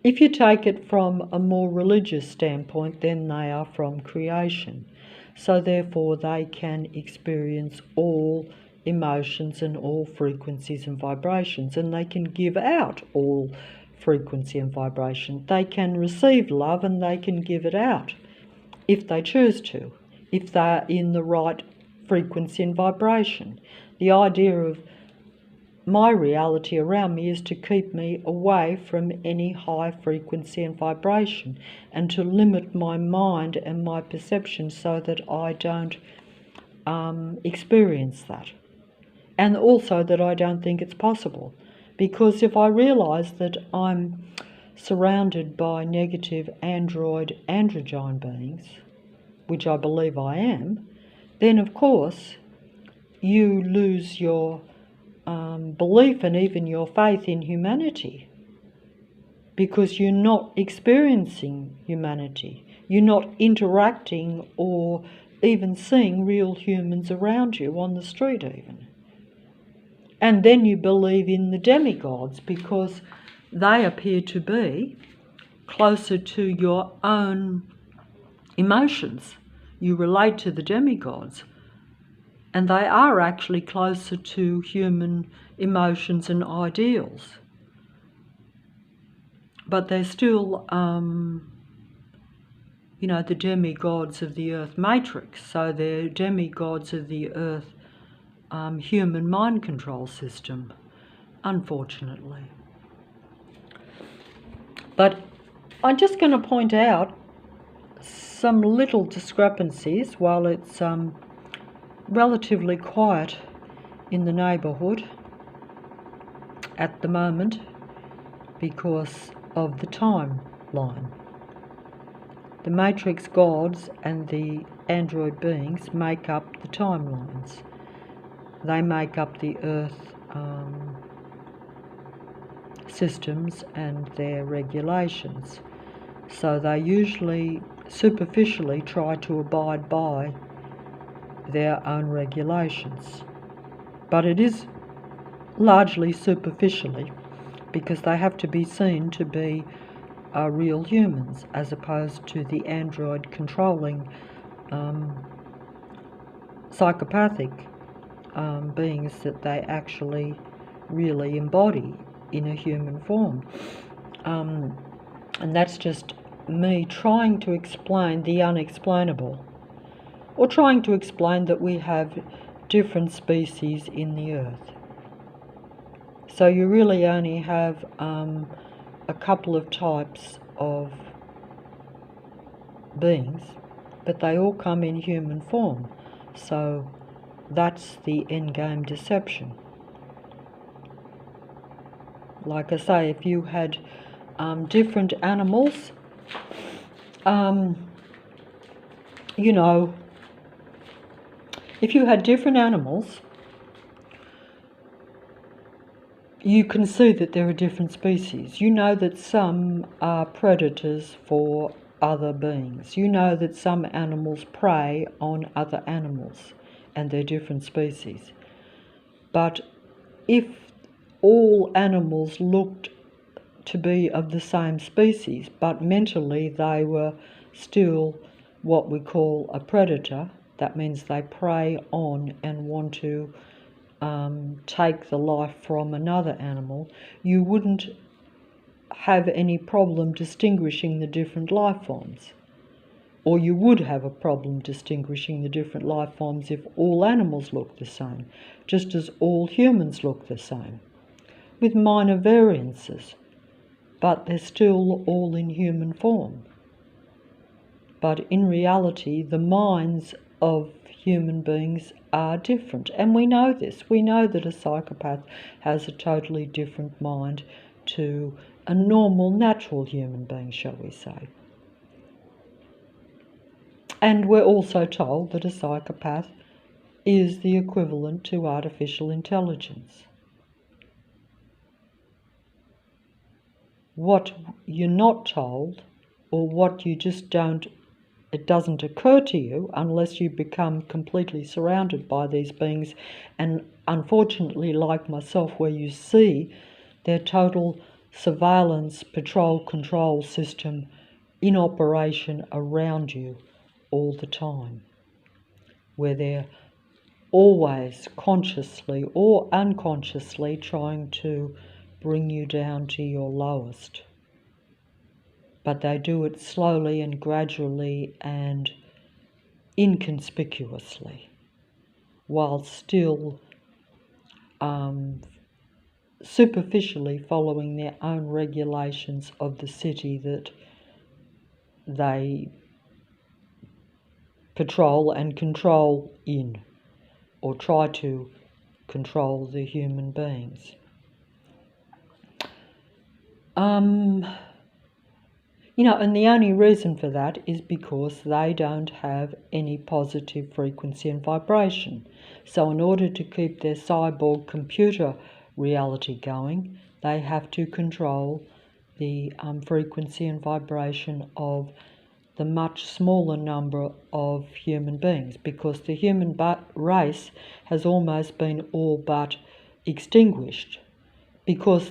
if you take it from a more religious standpoint, then they are from creation. So therefore they can experience all emotions and all frequencies and vibrations, and they can give out all frequency and vibration. They can receive love and they can give it out if they choose to, if they're in the right frequency and vibration. The idea of my reality around me is to keep me away from any high frequency and vibration, and to limit my mind and my perception so that I don't experience that. And also that I don't think it's possible. Because if I realise that I'm surrounded by negative androgyne beings, which I believe I am, then of course you lose your belief and even your faith in humanity, because you're not experiencing humanity. You're not interacting or even seeing real humans around you on the street even. And then you believe in the demigods because they appear to be closer to your own emotions. You relate to the demigods, and they are actually closer to human emotions and ideals. But they're still, the demigods of the Earth matrix. So they're demigods of the Earth human mind control system, unfortunately. But I'm just going to point out some little discrepancies while it's relatively quiet in the neighbourhood at the moment because of the timeline. The matrix gods and the android beings make up the timelines. They make up the Earth systems and their regulations. So they usually superficially try to abide by their own regulations. But it is largely superficially, because they have to be seen to be real humans, as opposed to the android controlling psychopathic beings that they actually really embody in a human form. And that's just me trying to explain the unexplainable, or trying to explain that we have different species in the Earth. So you really only have a couple of types of beings, but they all come in human form. So that's the endgame deception. Like I say, if you had different animals, if you had different animals, you can see that there are different species. You know that some are predators for other beings. You know that some animals prey on other animals, and they're different species. But if all animals looked to be of the same species, but mentally they were still what we call a predator. That means they prey on and want to take the life from another animal. You wouldn't have any problem distinguishing the different life forms. Or you would have a problem distinguishing the different life forms if all animals look the same, just as all humans look the same, with minor variances, but they're still all in human form. But in reality, the minds of human beings are different, and we know this. We know that a psychopath has a totally different mind to a normal, natural human being, shall we say. And we're also told that a psychopath is the equivalent to artificial intelligence. What you're not told, or what you just don't, it doesn't occur to you unless you become completely surrounded by these beings, and unfortunately, like myself, where you see their total surveillance, patrol, control system in operation around you all the time, where they're always consciously or unconsciously trying to bring you down to your lowest. But they do it slowly and gradually and inconspicuously, while still superficially following their own regulations of the city that they patrol and control in, or try to control the human beings. And the only reason for that is because they don't have any positive frequency and vibration. So in order to keep their cyborg computer reality going, they have to control the frequency and vibration of the much smaller number of human beings, because the human race has almost been all but extinguished, because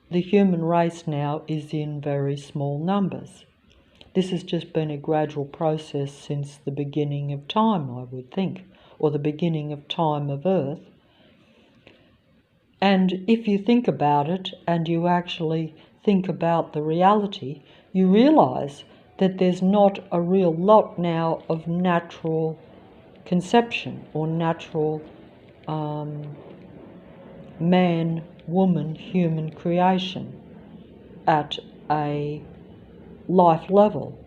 the human race now is in very small numbers. This has just been a gradual process since the beginning of time, I would think, or the beginning of time of Earth. And if you think about it, and you actually think about the reality, you realise that there's not a real lot now of natural conception or natural man, woman, human creation at a life level.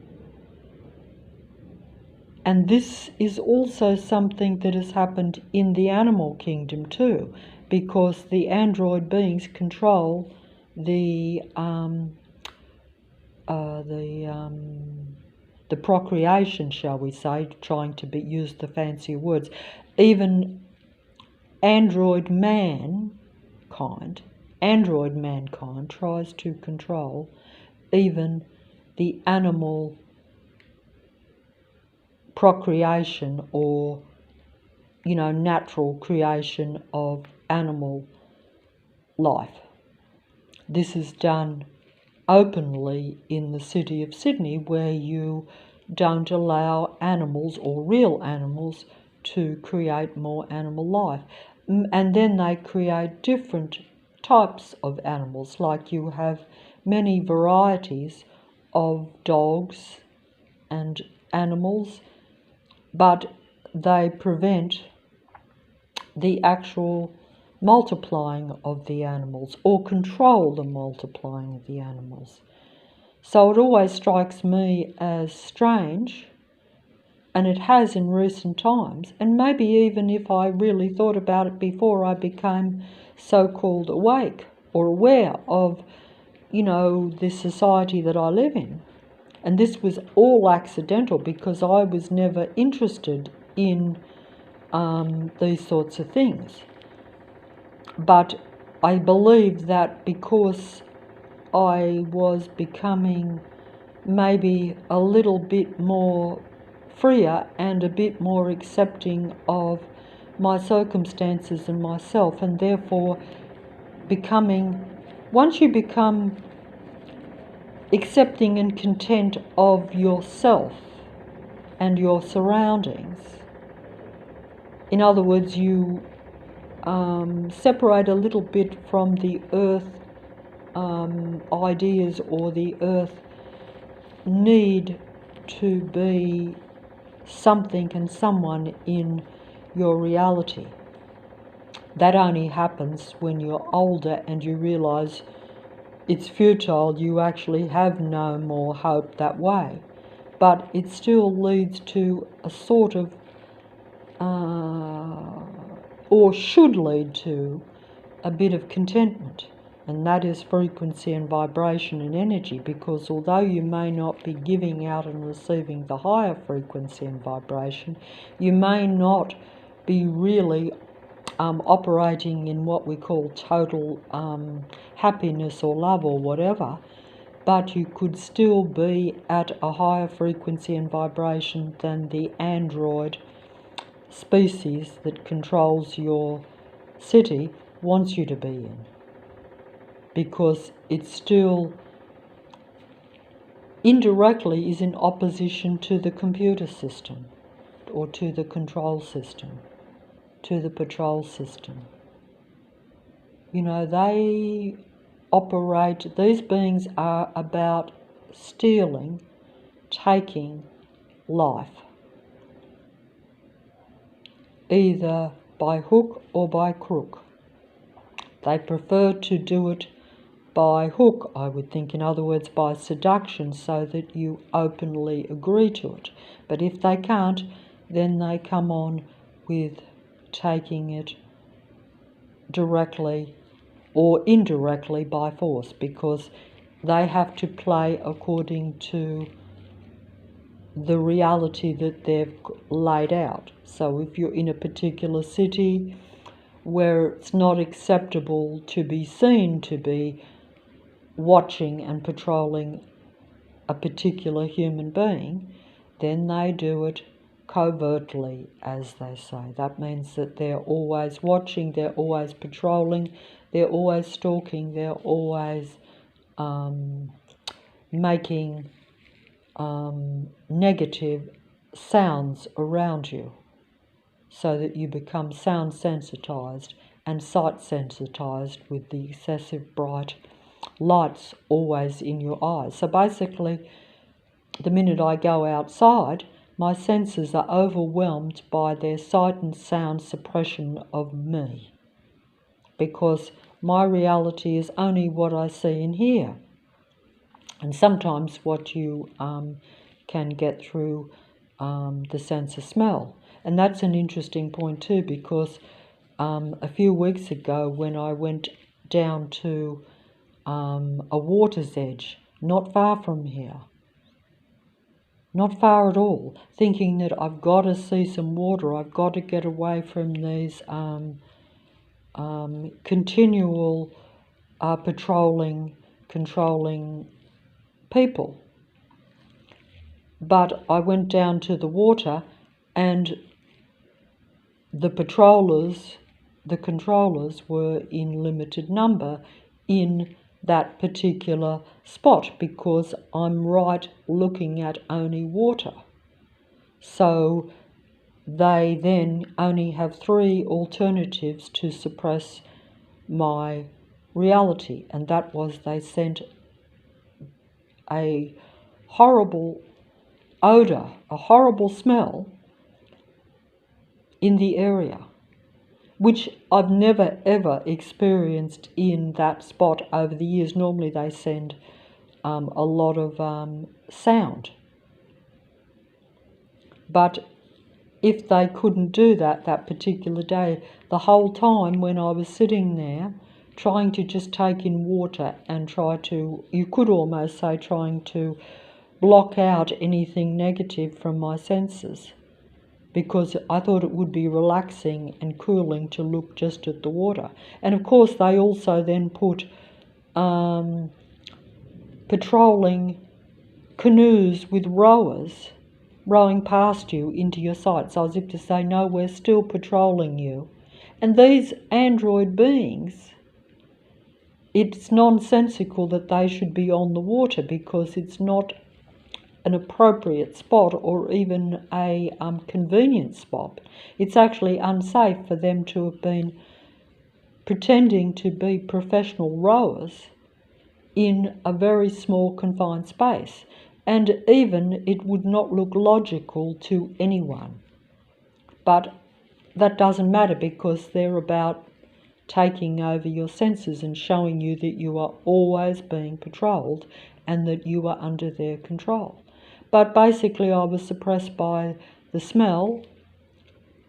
And this is also something that has happened in the animal kingdom too, because the android beings control the procreation, shall we say, trying to use the fancier words. Even android mankind tries to control even the animal procreation, or natural creation of animal life. This is done openly in the city of Sydney, where you don't allow animals, or real animals, to create more animal life. And then they create different types of animals, like you have many varieties of dogs and animals, but they prevent the actual multiplying of the animals, or control the multiplying of the animals. So it always strikes me as strange, and it has in recent times, and maybe even if I really thought about it before I became so-called awake or aware of, the society that I live in. And this was all accidental, because I was never interested in these sorts of things. But I believe that because I was becoming maybe a little bit more freer and a bit more accepting of my circumstances and myself, and therefore once you become accepting and content of yourself and your surroundings. In other words, you separate a little bit from the earth ideas or the earth need to be something and someone in your reality. That only happens when you're older and you realise it's futile, you actually have no more hope that way. But it still leads to a sort of, or should lead to, a bit of contentment. And that is frequency and vibration and energy, because although you may not be giving out and receiving the higher frequency and vibration, you may not be really operating in what we call total happiness or love or whatever, but you could still be at a higher frequency and vibration than the android species that controls your city wants you to be in, because it still indirectly is in opposition to the computer system or to the control system, to the patrol system. You know, they operate, these beings are about stealing, taking life, either by hook or by crook. They prefer to do it by hook, I would think, in other words, by seduction, so that you openly agree to it. But if they can't, then they come on with taking it directly or indirectly by force, because they have to play according to the reality that they've laid out. So if you're in a particular city where it's not acceptable to be seen to be watching and patrolling a particular human being, then they do it covertly, as they say. That means that they're always watching, they're always patrolling, they're always stalking, they're always making negative sounds around you, so that you become sound sensitized and sight sensitized with the excessive bright lights always in your eyes. So basically, the minute I go outside, my senses are overwhelmed by their sight and sound suppression of me, because my reality is only what I see and hear, and sometimes what you can get through the sense of smell. And that's an interesting point too, because a few weeks ago when I went down to a water's edge, not far from here, not far at all, thinking that I've got to see some water, I've got to get away from these continual patrolling, controlling people. But I went down to the water, and the patrollers, the controllers, were in limited number in that particular spot, because I'm right looking at only water. So they then only have 3 alternatives to suppress my reality, and that was they sent a horrible odour, a horrible smell in the area, which I've never ever experienced in that spot over the years. Normally they send a lot of sound. But if they couldn't do that particular day, the whole time when I was sitting there trying to just take in water and try to, you could almost say, trying to block out anything negative from my senses, because I thought it would be relaxing and cooling to look just at the water. And of course they also then put patrolling canoes with rowers rowing past you into your sight, so as if to say, no, we're still patrolling you. And these android beings it's nonsensical that they should be on the water, because it's not an appropriate spot or even a convenient spot. It's actually unsafe for them to have been pretending to be professional rowers in a very small confined space. And even it would not look logical to anyone. But that doesn't matter, because they're about taking over your senses and showing you that you are always being patrolled and that you are under their control. But basically I was suppressed by the smell,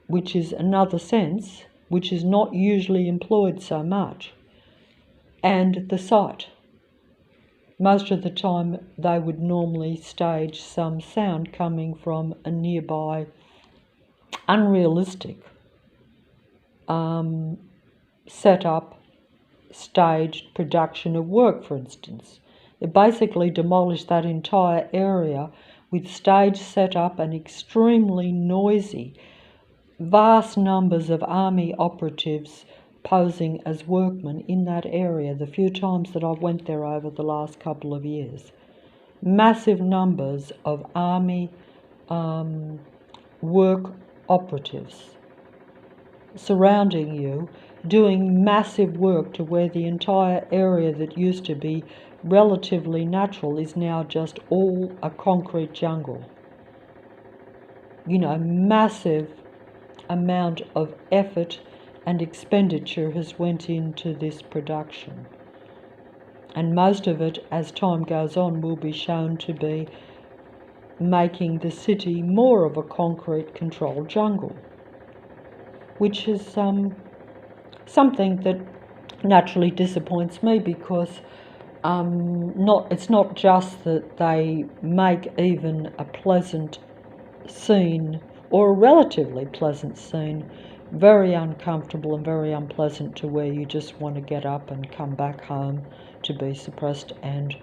which is another sense, which is not usually employed so much, and the sight. Most of the time they would normally stage some sound coming from a nearby unrealistic set up, staged production of work, for instance. They basically demolished that entire area with stage set up and extremely noisy, vast numbers of army operatives posing as workmen in that area the few times that I went there over the last couple of years. Massive numbers of army work operatives surrounding you, doing massive work to where the entire area that used to be relatively natural is now just all a concrete jungle. You know, massive amount of effort and expenditure has went into this production. And most of it, as time goes on, will be shown to be making the city more of a concrete controlled jungle, which is something that naturally disappoints me, because it's not just that they make even a pleasant scene, or a relatively pleasant scene, very uncomfortable and very unpleasant, to where you just want to get up and come back home to be suppressed and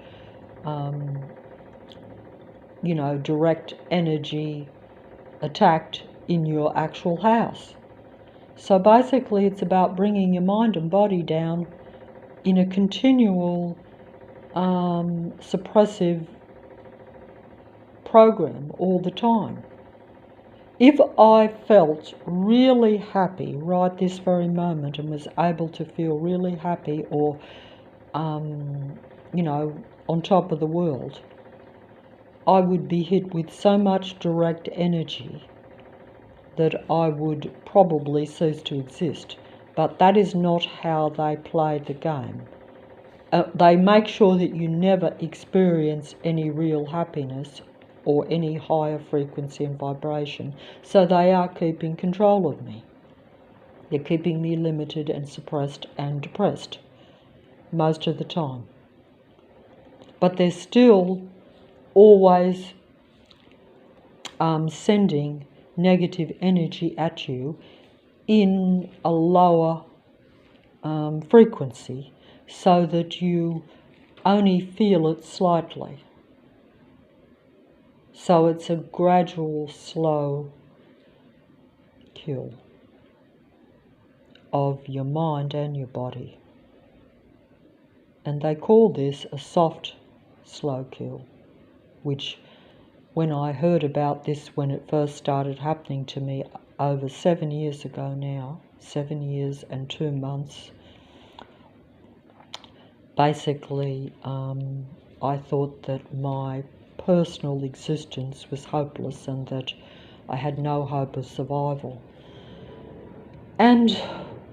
direct energy attacked in your actual house. So basically it's about bringing your mind and body down in a continual suppressive program all the time. If I felt really happy right this very moment and was able to feel really happy, or on top of the world, I would be hit with so much direct energy that I would probably cease to exist. But that is not how they play the game. They make sure that you never experience any real happiness or any higher frequency and vibration. So they are keeping control of me. They're keeping me limited and suppressed and depressed most of the time. But they're still always sending negative energy at you in a lower frequency, so that you only feel it slightly. So it's a gradual, slow kill of your mind and your body. And they call this a soft, slow kill, which, when I heard about this, when it first started happening to me over 7 years ago now, 7 years and 2 months, basically I thought that my personal existence was hopeless and that I had no hope of survival. And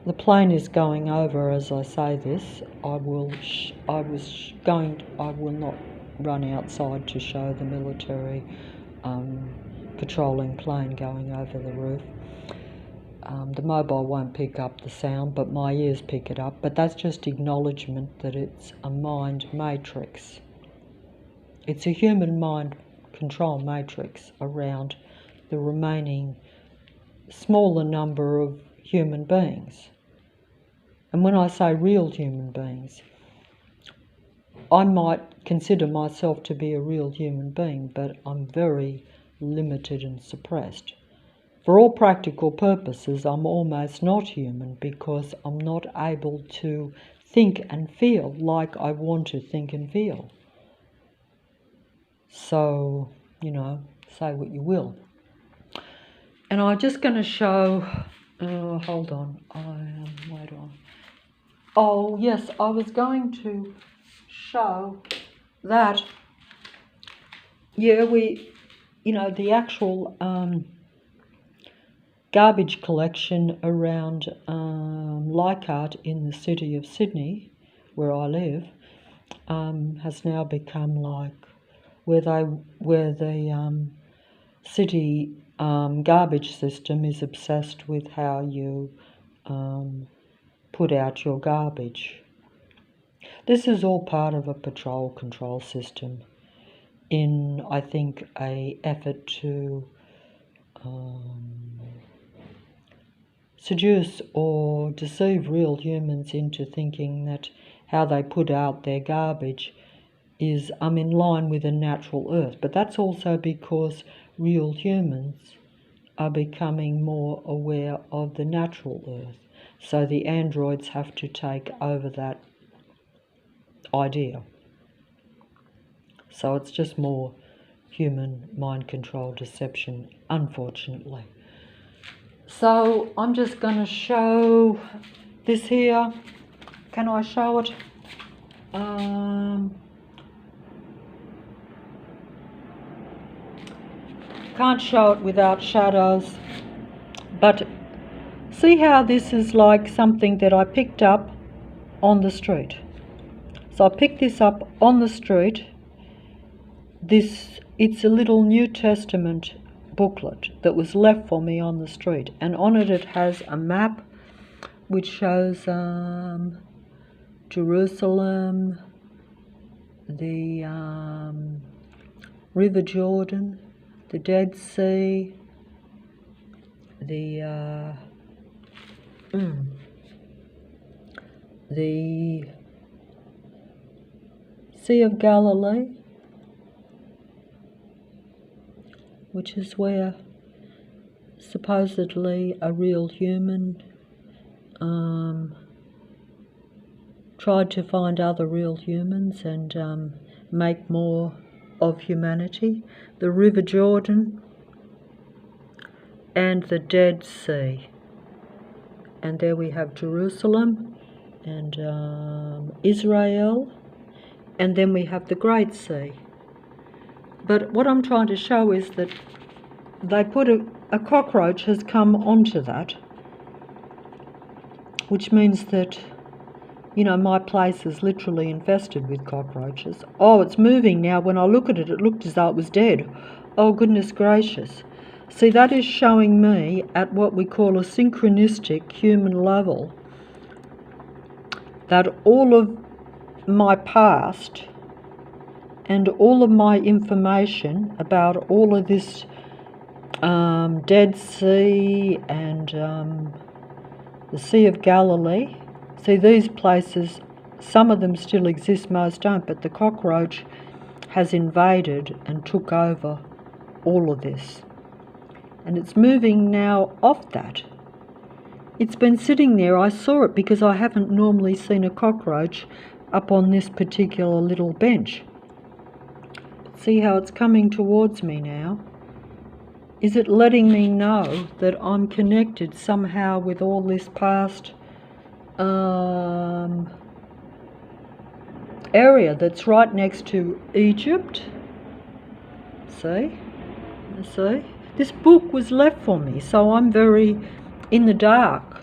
the plane is going over as I say this. I will not run outside to show the military patrolling plane going over the roof. The mobile won't pick up the sound, but my ears pick it up. But that's just acknowledgement that it's a mind matrix. It's a human mind control matrix around the remaining smaller number of human beings. And when I say real human beings, I might consider myself to be a real human being, but I'm very limited and suppressed. For all practical purposes, I'm almost not human, because I'm not able to think and feel like I want to think and feel. So, you know, say what you will. And I'm just going to show, hold on, wait on. Oh, yes, I was going to show that, yeah, the actual garbage collection around Leichhardt in the city of Sydney, where I live, has now become like where the city garbage system is obsessed with how you put out your garbage. This is all part of a patrol control system in, I think, a effort to seduce or deceive real humans into thinking that how they put out their garbage is in line with a natural earth. But that's also because real humans are becoming more aware of the natural earth. So the androids have to take over that idea. So it's just more human mind control deception, unfortunately. So I'm just going to show this here. Can I show it? Can't show it without shadows, but see how this is like something that I picked up on the street. So I picked this up on the street. It's a little New Testament booklet that was left for me on the street, and on it has a map which shows Jerusalem, the River Jordan, the Dead Sea, the Sea of Galilee, which is where supposedly a real human tried to find other real humans and make more of humanity. The River Jordan and the Dead Sea. And there we have Jerusalem and Israel, and then we have the Great Sea. But what I'm trying to show is that they put a cockroach has come onto that, which means that, my place is literally infested with cockroaches. Oh, it's moving now. When I look at it, it looked as though it was dead. Oh, goodness gracious. See, that is showing me at what we call a synchronistic human level that all of my past and all of my information about all of this Dead Sea and the Sea of Galilee, see, these places, some of them still exist, most don't, but the cockroach has invaded and took over all of this. And it's moving now off that. It's been sitting there. I saw it because I haven't normally seen a cockroach up on this particular little bench. See how it's coming towards me now? Is it letting me know that I'm connected somehow with all this past area that's right next to Egypt? See? This book was left for me, so I'm very in the dark.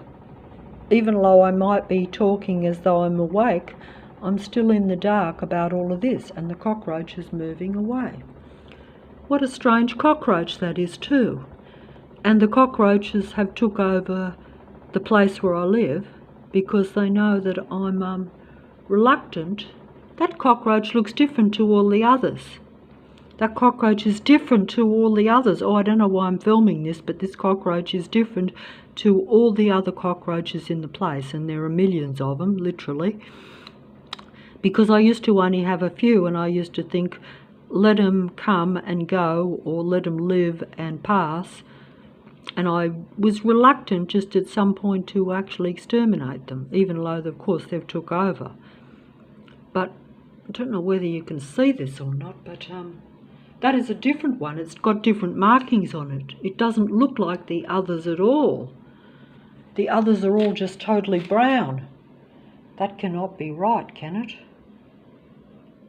Even though I might be talking as though I'm awake, I'm still in the dark about all of this, and the cockroach is moving away. What a strange cockroach that is too. And the cockroaches have took over the place where I live because they know that I'm reluctant. That cockroach looks different to all the others. That cockroach is different to all the others. Oh, I don't know why I'm filming this, but this cockroach is different to all the other cockroaches in the place, and there are millions of them, literally. Because I used to only have a few, and I used to think, let them come and go, or let them live and pass. And I was reluctant just at some point to actually exterminate them, even though, of course, they've took over. But I don't know whether you can see this or not, but that is a different one. It's got different markings on it. It doesn't look like the others at all. The others are all just totally brown. That cannot be right, can it?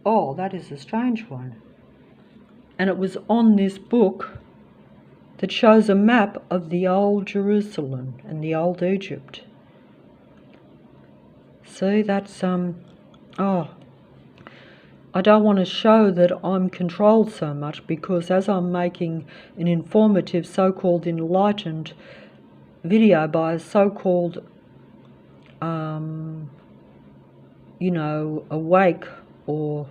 Oh, that is a strange one. And it was on this book that shows a map of the old Jerusalem and the old Egypt. See, that's, oh, I don't want to show that I'm controlled so much, because as I'm making an informative, so-called enlightened video by a so-called, you know, awake or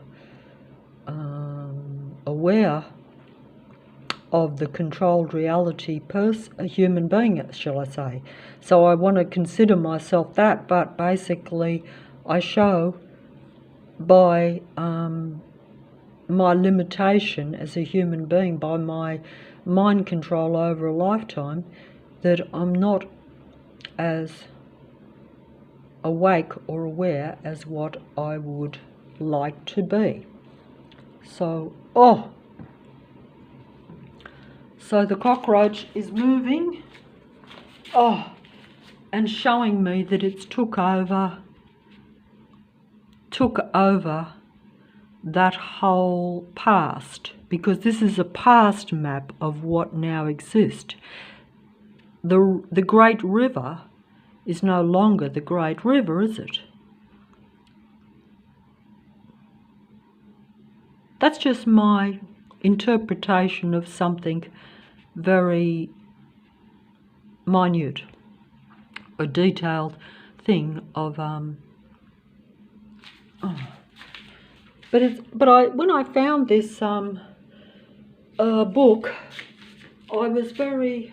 aware of the controlled reality a human being, shall I say. So I want to consider myself that, but basically I show by my limitation as a human being, by my mind control over a lifetime, that I'm not as awake or aware as what I would like to be. So, so the cockroach is moving, and showing me that it's took over that whole past, because this is a past map of what now exists. The Great River is no longer the Great River, is it? That's just my interpretation of something very minute, a detailed thing of when I found this book, I was very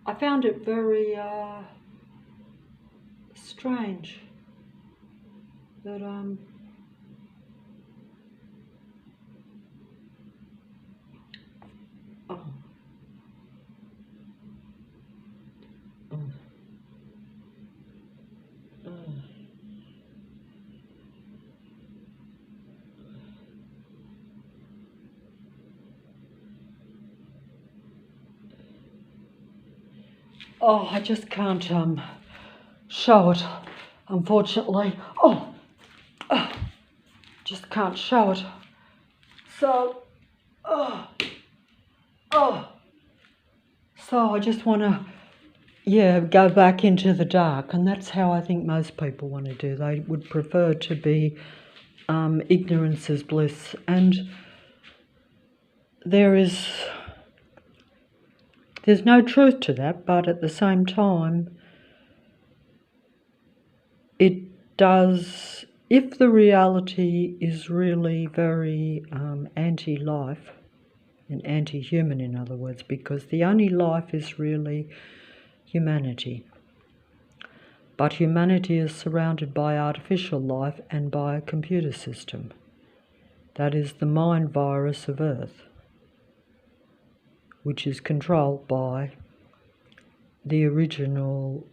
I found it very strange that I just can't show it, unfortunately. Just can't show it. So, so I just want to, go back into the dark, and that's how I think most people want to do. They would prefer to be ignorance is bliss, and there's no truth to that, but at the same time, it does, if the reality is really very anti-life, and anti-human, in other words, because the only life is really humanity. But humanity is surrounded by artificial life and by a computer system. That is the mind virus of Earth, which is controlled by the original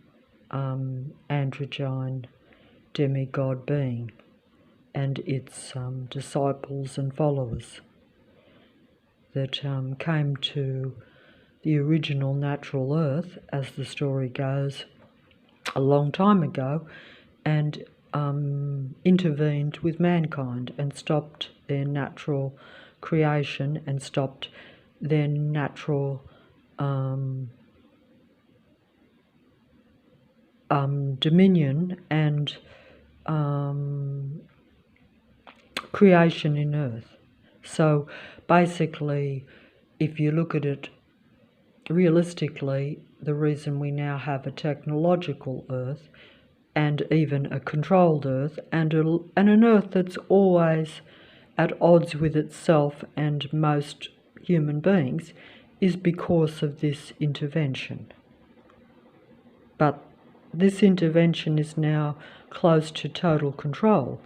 androgyne demigod being and its disciples and followers that came to the original natural Earth, as the story goes, a long time ago, and intervened with mankind and stopped their natural creation and stopped their natural dominion and creation in Earth. So basically, if you look at it realistically, the reason we now have a technological Earth and even a controlled Earth and an Earth that's always at odds with itself and most human beings is because of this intervention. But this intervention is now close to total control.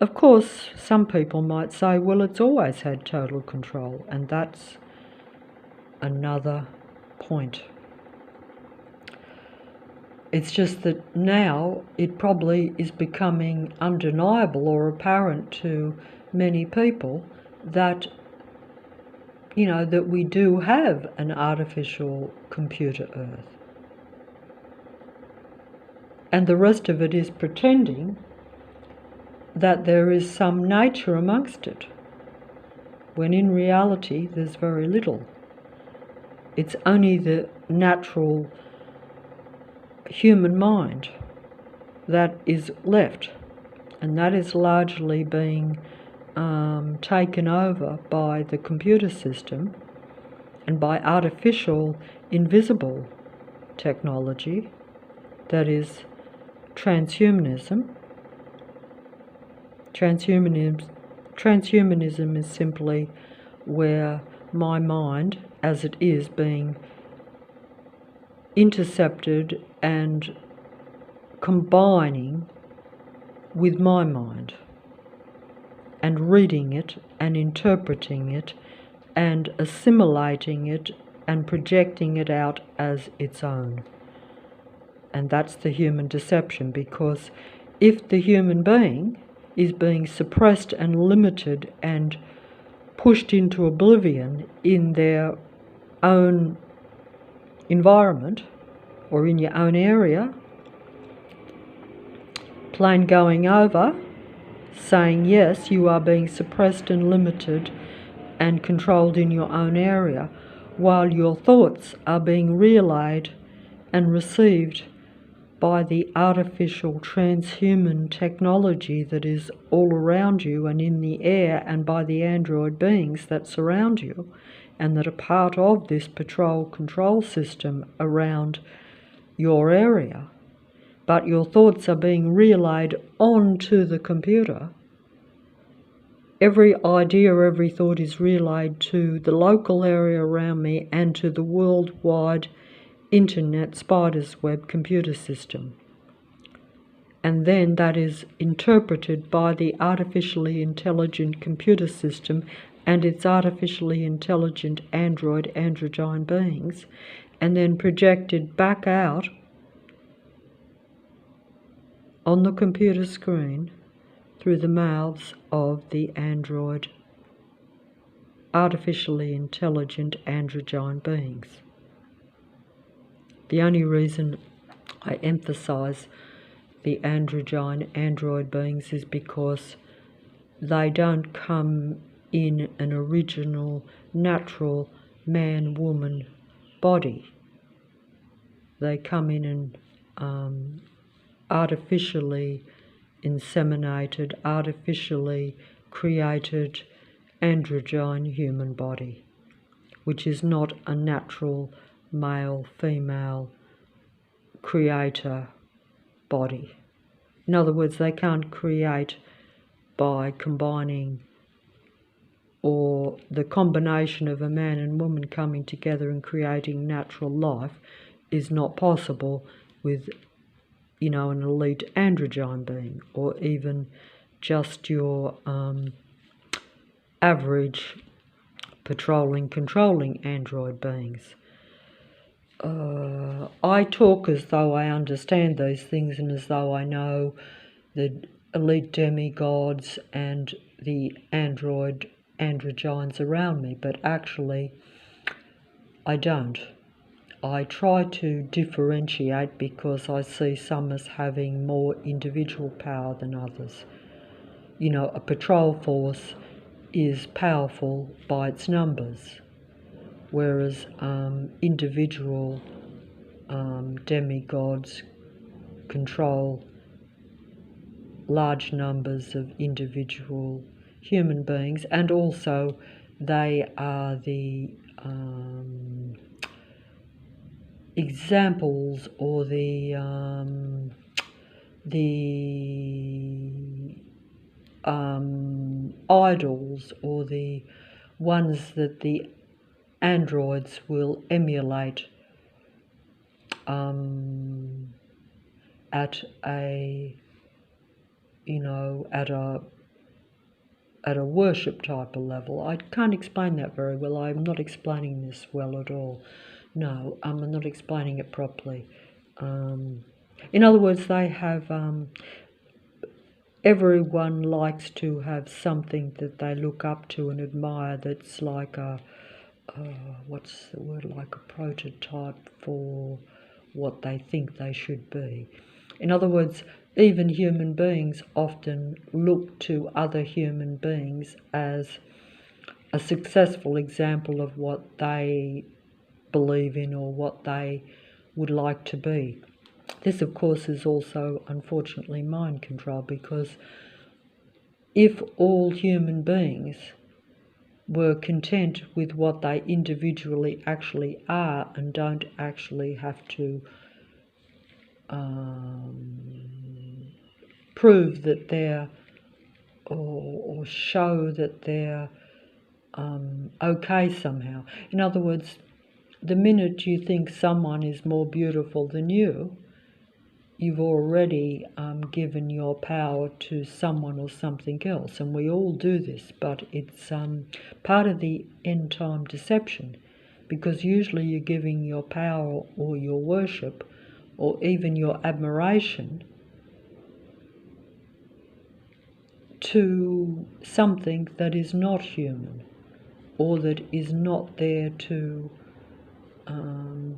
Of course, some people might say, well, it's always had total control, and that's another point. It's just that now it probably is becoming undeniable or apparent to many people that, that we do have an artificial computer Earth. And the rest of it is pretending that there is some nature amongst it, when in reality there's very little. It's only the natural human mind that is left, and that is largely being taken over by the computer system and by artificial, invisible technology, that is transhumanism. Transhumanism is simply where my mind, as it is, being intercepted and combining with my mind, and reading it and interpreting it and assimilating it and projecting it out as its own. And that's the human deception, because if the human being is being suppressed and limited and pushed into oblivion in their own environment or in your own area, plain going over, saying yes, you are being suppressed and limited and controlled in your own area, while your thoughts are being relayed and received by the artificial transhuman technology that is all around you and in the air, and by the android beings that surround you and that are part of this control system around your area. But your thoughts are being relayed onto the computer. Every idea, every thought is relayed to the local area around me and to the worldwide internet spider's web computer system. And then that is interpreted by the artificially intelligent computer system and its artificially intelligent androgyne beings, and then projected back out on the computer screen through the mouths of the artificially intelligent androgyne beings. The only reason I emphasise the android beings is because they don't come in an original, natural man-woman body. They come in an artificially inseminated, artificially created androgyne human body, which is not a natural male-female creator body. In other words, they can't create by combining, or the combination of a man and woman coming together and creating natural life is not possible with, an elite androgyne being, or even just your average controlling android beings. I talk as though I understand these things and as though I know the elite demigods and the androgynes around me, but actually I don't. I try to differentiate because I see some as having more individual power than others. A patrol force is powerful by its numbers, whereas individual demigods control large numbers of individual human beings, and also they are the examples or the idols, or the ones that the androids will emulate at a at a worship type of level. I can't explain that very well. I'm not explaining this well at all. No, I'm not explaining it properly. In other words, they have, everyone likes to have something that they look up to and admire that's like a, what's the word, like a prototype for what they think they should be. In other words, even human beings often look to other human beings as a successful example of what they believe in or what they would like to be. This, of course, is also, unfortunately, mind control, because if all human beings were content with what they individually actually are and don't actually have to prove that they're or show that they're okay somehow. In other words, the minute you think someone is more beautiful than you, you've already given your power to someone or something else. And we all do this, but it's part of the end time deception, because usually you're giving your power or your worship or even your admiration to something that is not human or that is not there to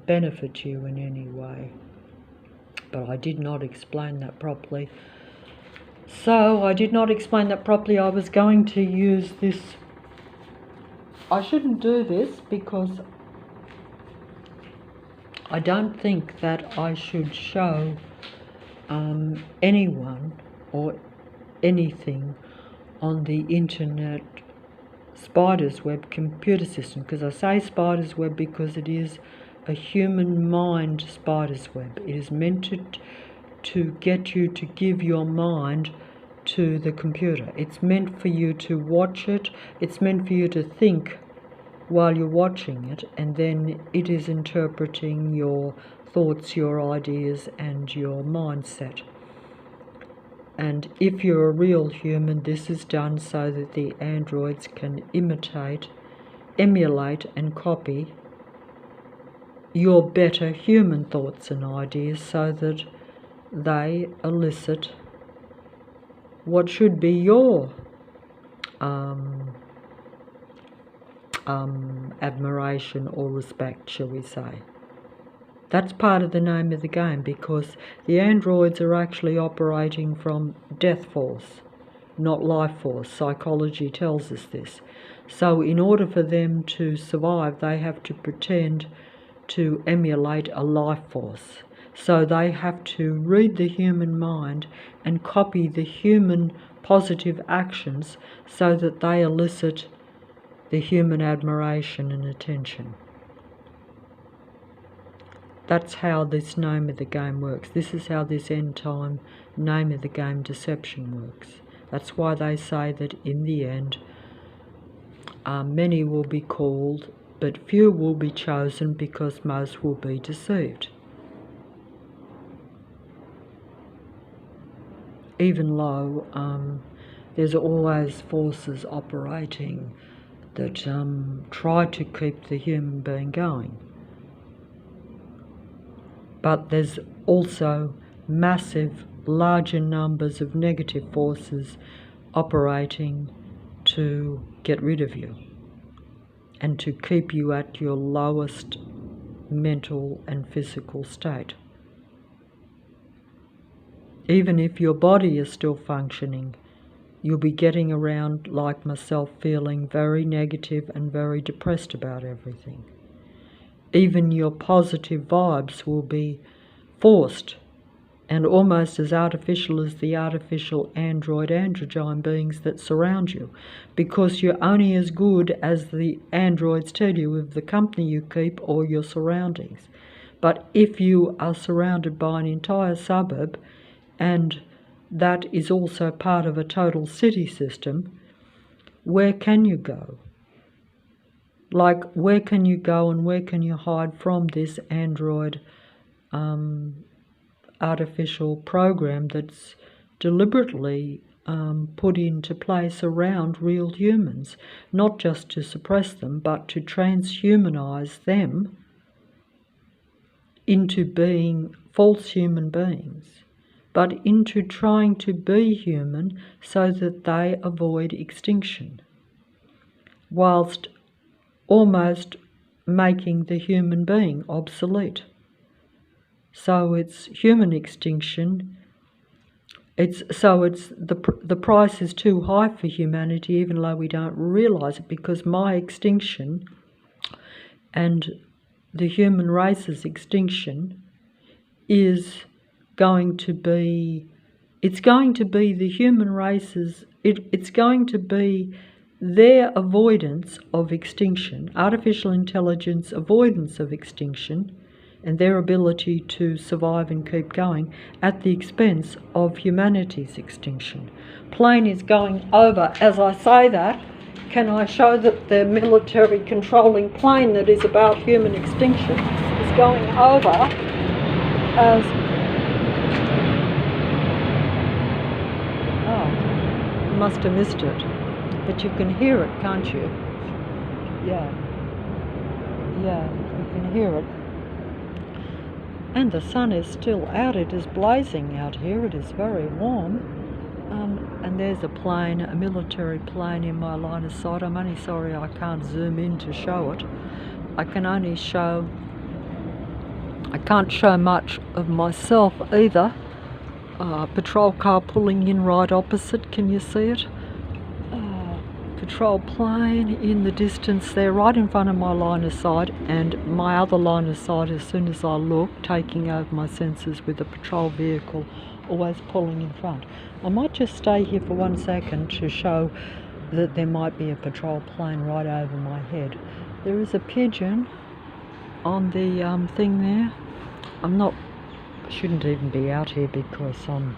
benefit you in any way. But I did not explain that properly. So I did not explain that properly. I was going to use this. I shouldn't do this because I don't think that I should show anyone or anything on the internet spider's web computer system, because I say spider's web because it is a human mind spider's web. It is meant to get you to give your mind to the computer. It's meant for you to watch it. It's meant for you to think while you're watching it, and then it is interpreting your thoughts, your ideas, and your mindset. And if you're a real human, this is done so that the androids can imitate, emulate, and copy your better human thoughts and ideas so that they elicit what should be your admiration or respect, shall we say. That's part of the name of the game, because the androids are actually operating from death force, not life force. Psychology tells us this. So in order for them to survive, they have to pretend to emulate a life force. So they have to read the human mind and copy the human positive actions so that they elicit the human admiration and attention. That's how this name of the game works. This is how this end time name of the game deception works. That's why they say that in the end, many will be called, but few will be chosen, because most will be deceived. Even though there's always forces operating that try to keep the human being going. But there's also massive, larger numbers of negative forces operating to get rid of you and to keep you at your lowest mental and physical state. Even if your body is still functioning, you'll be getting around, like myself, feeling very negative and very depressed about everything. Even your positive vibes will be forced and almost as artificial as the artificial androgyne beings that surround you, because you're only as good as the androids tell you of the company you keep or your surroundings. But if you are surrounded by an entire suburb, and that is also part of a total city system, where can you go? Like, where can you go and where can you hide from this android artificial program that's deliberately put into place around real humans, not just to suppress them, but to transhumanize them into being false human beings, but into trying to be human so that they avoid extinction, whilst almost making the human being obsolete. So it's human extinction. The price is too high for humanity, even though we don't realise it, because my extinction and the human race's extinction is going to be, it's going to be the human race's, it's going to be their avoidance of extinction, artificial intelligence avoidance of extinction, and their ability to survive and keep going at the expense of humanity's extinction. Plane is going over. As I say that, can I show that the military controlling plane that is about human extinction is going over as... Oh, you must have missed it. But you can hear it, can't you? Yeah, you can hear it. And the sun is still out. It is blazing out here. It is very warm. And there's a plane, a military plane in my line of sight. I'm only sorry I can't zoom in to show it. I can't show much of myself either. Patrol car pulling in right opposite. Can you see it? Patrol plane in the distance there, right in front of my line of sight, and my other line of sight, as soon as I look, taking over my senses with a patrol vehicle always pulling in front. I might just stay here for 1 second to show that there might be a patrol plane right over my head. There is a pigeon on the thing there. I shouldn't even be out here because I'm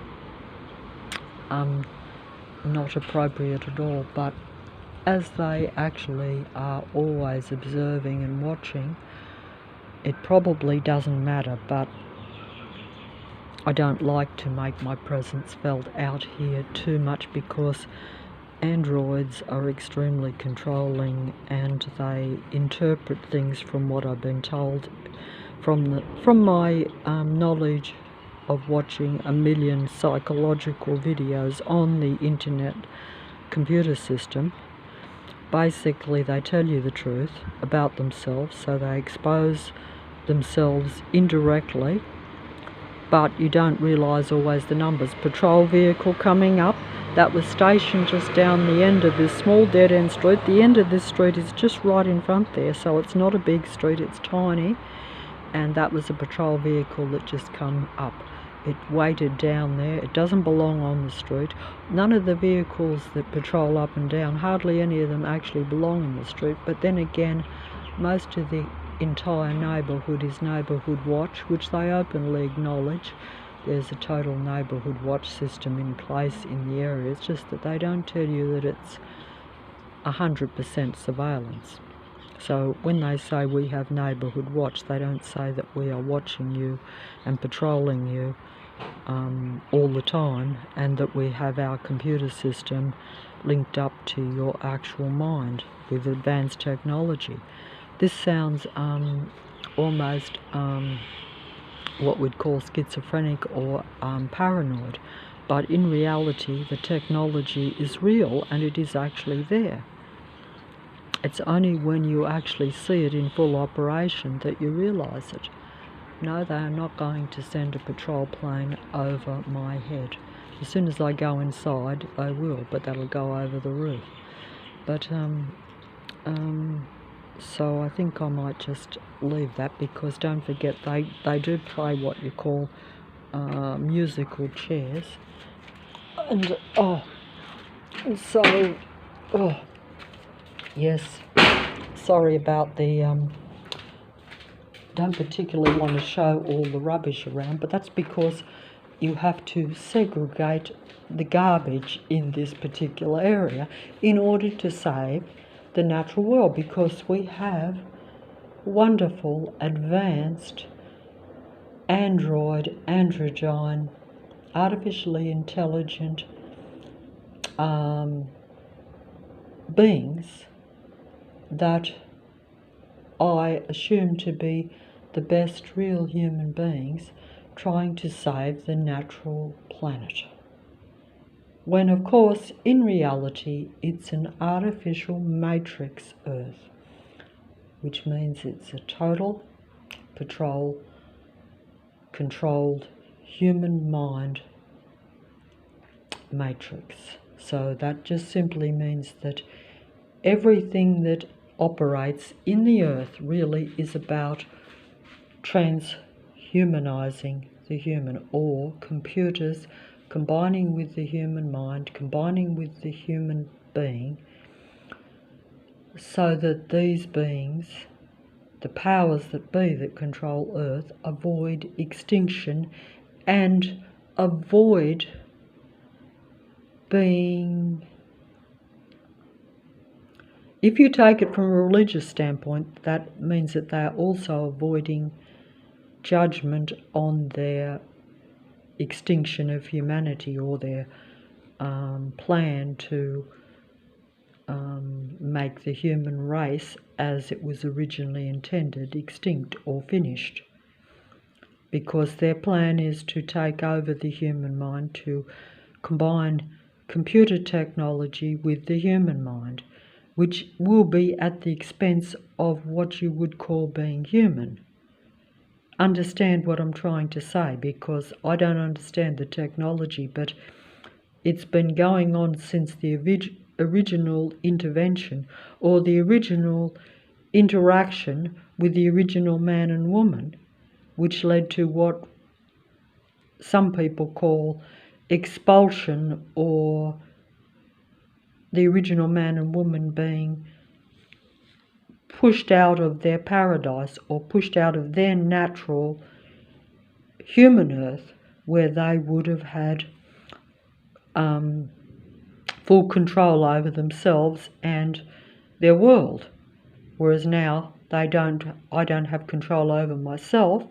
not appropriate at all, but as they actually are always observing and watching, it probably doesn't matter, but I don't like to make my presence felt out here too much because androids are extremely controlling and they interpret things from what I've been told from my knowledge of watching a million psychological videos on the internet computer system. Basically, they tell you the truth about themselves, so they expose themselves indirectly, but you don't realise always the numbers. Patrol vehicle coming up, that was stationed just down the end of this small dead-end street. The end of this street is just right in front there, so it's not a big street, it's tiny, and that was a patrol vehicle that just come up. It waited down there. It doesn't belong on the street. None of the vehicles that patrol up and down, hardly any of them actually belong in the street. But then again, most of the entire neighbourhood is neighbourhood watch, which they openly acknowledge. There's a total neighbourhood watch system in place in the area. It's just that they don't tell you that it's 100% surveillance. So when they say we have neighbourhood watch, they don't say that we are watching you and patrolling you all the time, and that we have our computer system linked up to your actual mind with advanced technology. This sounds almost what we'd call schizophrenic or paranoid, but in reality the technology is real and it is actually there. It's only when you actually see it in full operation that you realise it. No, they are not going to send a patrol plane over my head. As soon as I go inside, they will, but that'll go over the roof. But, so I think I might just leave that, because don't forget, they do play what you call musical chairs. And, yes, sorry about the, don't particularly want to show all the rubbish around, but that's because you have to segregate the garbage in this particular area in order to save the natural world, because we have wonderful, advanced, androgyne, artificially intelligent beings that I assume to be the best real human beings trying to save the natural planet. When of course in reality it's an artificial matrix Earth, which means it's a total controlled human mind matrix. So that just simply means that everything that operates in the Earth really is about transhumanizing the human, or computers combining with the human mind, combining with the human being, so that these beings, the powers that be that control Earth, avoid extinction and avoid being, if you take it from a religious standpoint, that means that they are also avoiding judgment on their extinction of humanity, or their plan to make the human race as it was originally intended extinct or finished, because their plan is to take over the human mind, to combine computer technology with the human mind, which will be at the expense of what you would call being human. Understand what I'm trying to say, because I don't understand the technology, but it's been going on since the original intervention, or the original interaction with the original man and woman, which led to what some people call expulsion, or the original man and woman being pushed out of their paradise, or pushed out of their natural human Earth, where they would have had full control over themselves and their world, whereas now I don't have control over myself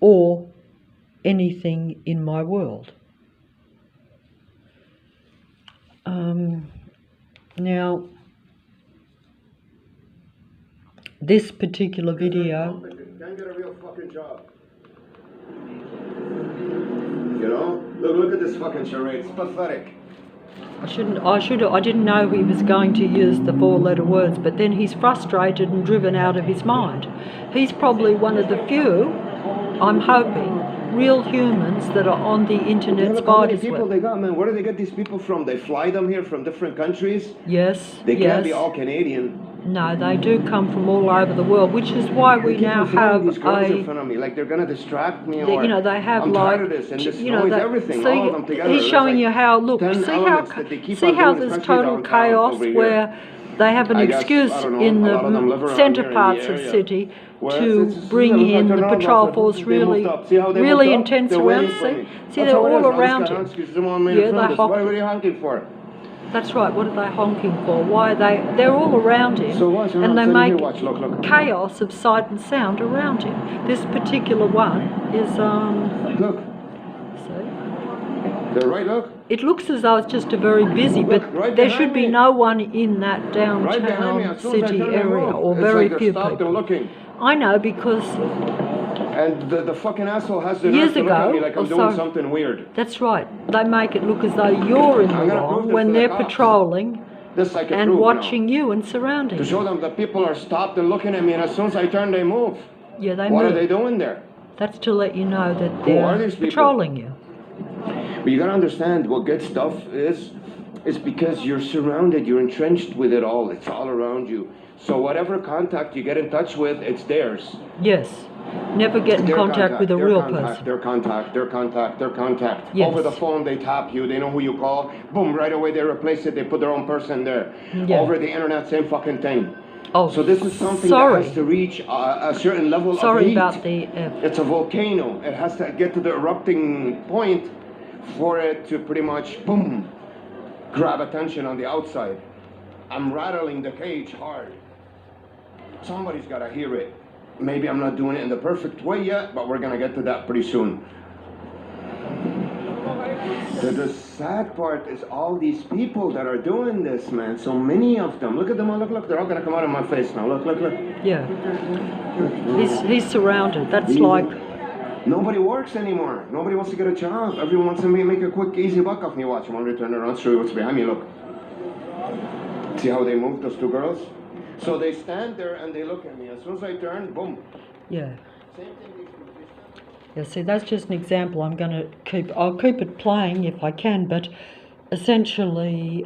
or anything in my world. Now, this particular video. Can't get a real fucking job. You know? Look at this fucking charade. It's pathetic. I didn't know he was going to use the 4-letter words, but then he's frustrated and driven out of his mind. He's probably one of the few, I'm hoping, real humans that are on the internet Look how many spider's people web. they got, man. Where do they get these people from? They fly them here from different countries? Yes, They can't be yes. all Canadian. No, they do come from all over the world, which is why we now have these girls in a, front of me, like they're gonna distract me, or you know, they have I'm like, tired of this, and this you know, noise, that, everything, see, all of them together. he's There's showing like you how, look, 10 elements that they keep on doing, there's especially total downtown chaos over here. where they have an I guess, excuse I don't know, in a lot of them live the around centre here in parts the of area, city where to it's bring look, in turn the around, patrol look, force they really, moved up. See how they really moved up? intense They're around. waiting for me. See, That's they're how it all is. All around these him. Kahansky's don't want me to Yeah, film they this. honk. What are you honking for? That's right, what are they honking for? Why are they're all around him, So what? and they So make here, watch, look. chaos of sight and sound around him. This particular one is, Look, see? they're right, look. It looks as though it's just a very busy, but Look, right there behind should be me. no one in that Right behind me, downtown as soon as I city turn, they area, move. or It's very like they're few stopped people. and looking. I know, because And the fucking asshole has the years nerve to look at me ago, like I'm or doing so, something weird. that's right, they make it look as though you're in the I'm gonna prove wrong this when to the they're cops. patrolling This I can and prove watching now. you and surrounding To show you. them that people are stopped and looking at me, and as soon as I turn, they move. Yeah, they What move. are they doing there? That's to let you know that Who are they're these people? patrolling you. But you gotta understand what good stuff is because you're surrounded, you're entrenched with it all. It's all around you. So whatever contact you get in touch with, it's theirs. Yes. Never get in Their contact with a real contact, person. Their contact. Yes. Over the phone, they tap you. They know who you call. Boom, right away they replace it. They put their own person there. Yeah. Over the internet, same fucking thing. Oh, So this is something sorry. that has to reach a certain level of Sorry heat. about the F. It's a volcano. It has to get to the erupting point for it to pretty much, boom, grab attention on the outside. I'm rattling the cage hard. Somebody's got to hear it. Maybe I'm not doing it in the perfect way yet, but we're going to get to that pretty soon. The sad part is all these people that are doing this, man. So many of them. Look at them all. Look. They're all gonna come out of my face now. Look. Yeah. He's surrounded. That's Easy. like... Nobody works anymore. Nobody wants to get a job. Everyone wants to make a quick, easy buck off me. Watch. One turn around, show you what's behind me. Look. See how they move, those two girls? So they stand there and they look at me. As soon as I turn, boom. Yeah. Same thing. Yeah, see, that's just an example. I'll keep it playing if I can, but essentially,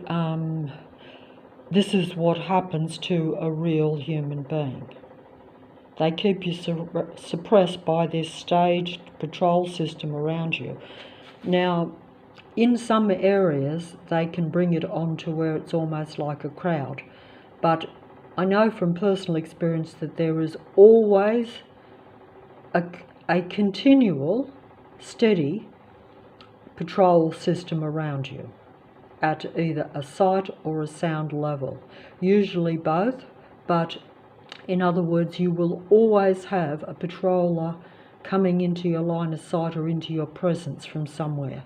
this is what happens to a real human being. They keep you suppressed by this staged patrol system around you. Now, in some areas, they can bring it on to where it's almost like a crowd. But I know from personal experience that there is always a continual, steady patrol system around you at either a sight or a sound level. Usually both, but in other words, you will always have a patroller coming into your line of sight or into your presence from somewhere.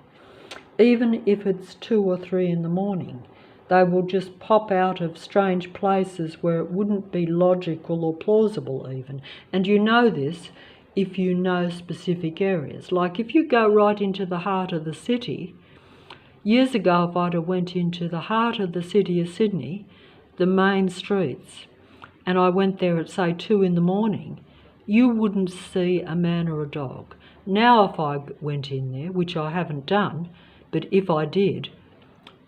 Even if it's 2 or 3 in the morning, they will just pop out of strange places where it wouldn't be logical or plausible even. And you know this if you know specific areas. Like if you go right into the heart of the city, years ago if I'd have went into the heart of the city of Sydney, the main streets, and I went there at say 2 in the morning, you wouldn't see a man or a dog. Now if I went in there, which I haven't done, but if I did,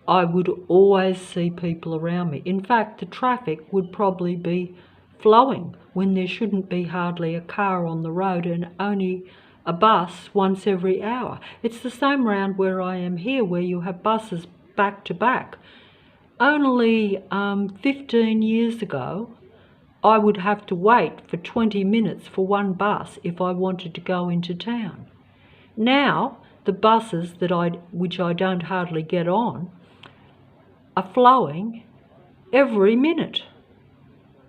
I would always see people around me. In fact, the traffic would probably be flowing when there shouldn't be hardly a car on the road and only a bus once every hour. It's the same round where I am here, where you have buses back to back. Only 15 years ago, I would have to wait for 20 minutes for one bus if I wanted to go into town. Now, the buses which I don't hardly get on are flowing every minute.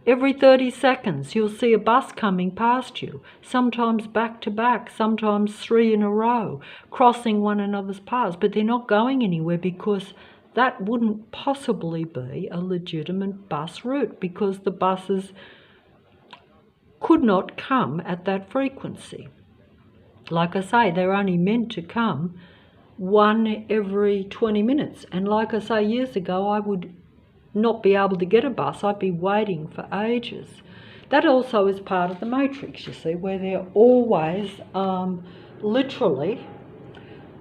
Every 30 seconds you'll see a bus coming past you, sometimes back to back, sometimes 3 in a row, crossing one another's paths, but they're not going anywhere because that wouldn't possibly be a legitimate bus route because the buses could not come at that frequency. Like I say, they're only meant to come 1 every 20 minutes. And like I say, years ago, I would not be able to get a bus. I'd be waiting for ages. That also is part of the matrix, you see, where they're always literally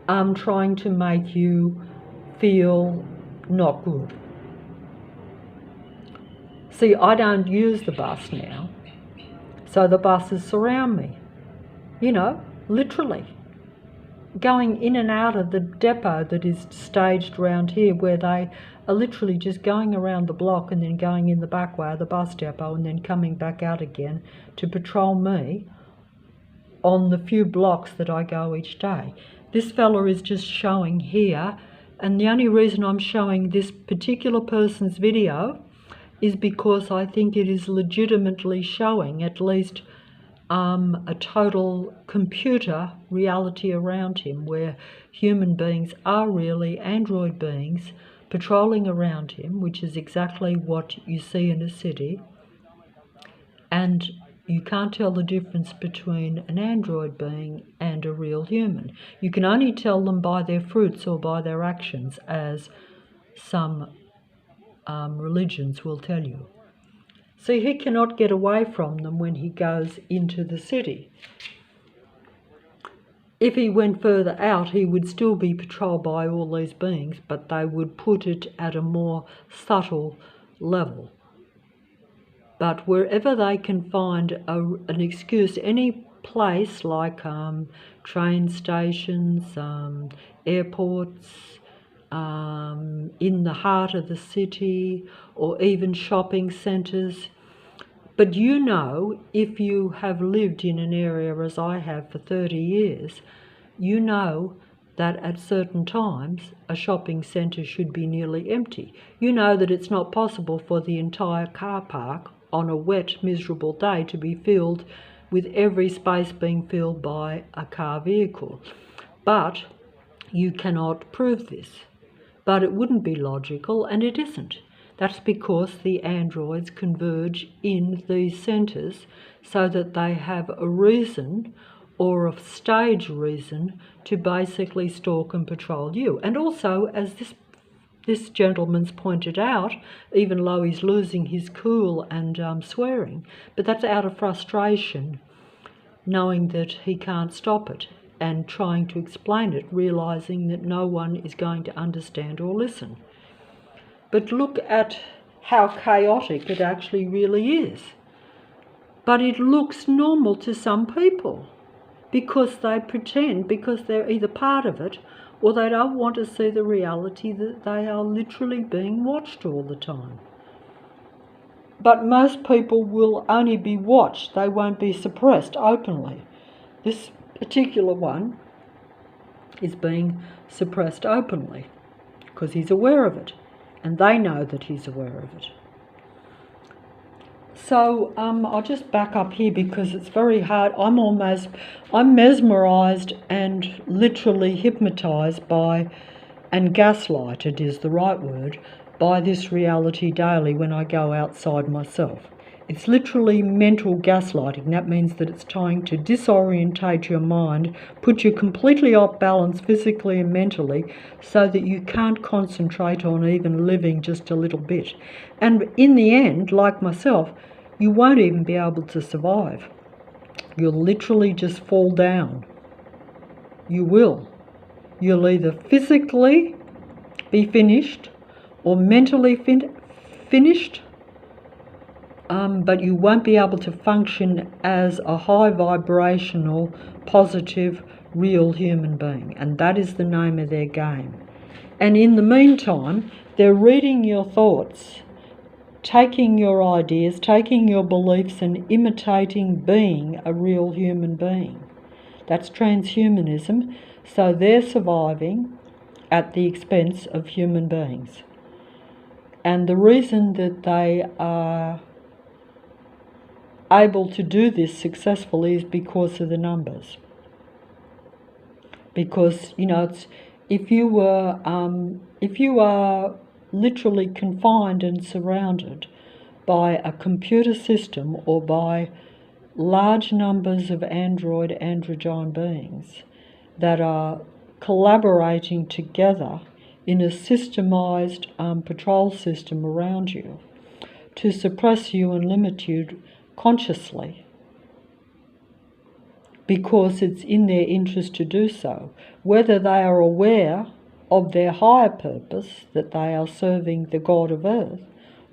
trying to make you feel not good. See, I don't use the bus now, so the buses surround me, you know, literally. Going in and out of the depot that is staged around here, where they are literally just going around the block and then going in the back way of the bus depot and then coming back out again to patrol me on the few blocks that I go each day. This fella is just showing here, and the only reason I'm showing this particular person's video is because I think it is legitimately showing at least a total computer reality around him, where human beings are really android beings patrolling around him, which is exactly what you see in a city. And you can't tell the difference between an android being and a real human. You can only tell them by their fruits or by their actions, as some religions will tell you. See, he cannot get away from them when he goes into the city. If he went further out, he would still be patrolled by all these beings, but they would put it at a more subtle level. But wherever they can find an excuse, any place like train stations, airports, in the heart of the city, or even shopping centres. But you know, if you have lived in an area as I have for 30 years, you know that at certain times a shopping centre should be nearly empty. You know that it's not possible for the entire car park on a wet, miserable day to be filled, with every space being filled by a car vehicle. But You cannot prove this. But it wouldn't be logical, and it isn't. That's because the androids converge in these centres so that they have a reason, or a stage reason, to basically stalk and patrol you. And also, as this gentleman's pointed out, even though he's losing his cool and swearing, but that's out of frustration, knowing that he can't stop it and trying to explain it, realising that no one is going to understand or listen. But look at how chaotic it actually really is. But it looks normal to some people because they pretend, because they're either part of it or they don't want to see the reality that they are literally being watched all the time. But most people will only be watched, they won't be suppressed openly. This particular one is being suppressed openly because he's aware of it, and they know that he's aware of it. So I'll just back up here because it's very hard. I'm mesmerised and literally hypnotised by, and gaslighted is the right word, by this reality daily when I go outside myself. It's literally mental gaslighting. That means that it's trying to disorientate your mind, put you completely off balance physically and mentally so that you can't concentrate on even living just a little bit. And in the end, like myself, you won't even be able to survive. You'll literally just fall down. You will. You'll either physically be finished or mentally finished, but you won't be able to function as a high vibrational, positive, real human being. And that is the name of their game. And in the meantime, they're reading your thoughts, taking your ideas, taking your beliefs and imitating being a real human being. That's transhumanism. So they're surviving at the expense of human beings. And the reason that they are able to do this successfully is because of the numbers. Because, if you are literally confined and surrounded by a computer system or by large numbers of androgyne beings that are collaborating together in a systemised patrol system around you to suppress you and limit you consciously, because it's in their interest to do so, whether they are aware of their higher purpose, that they are serving the God of Earth,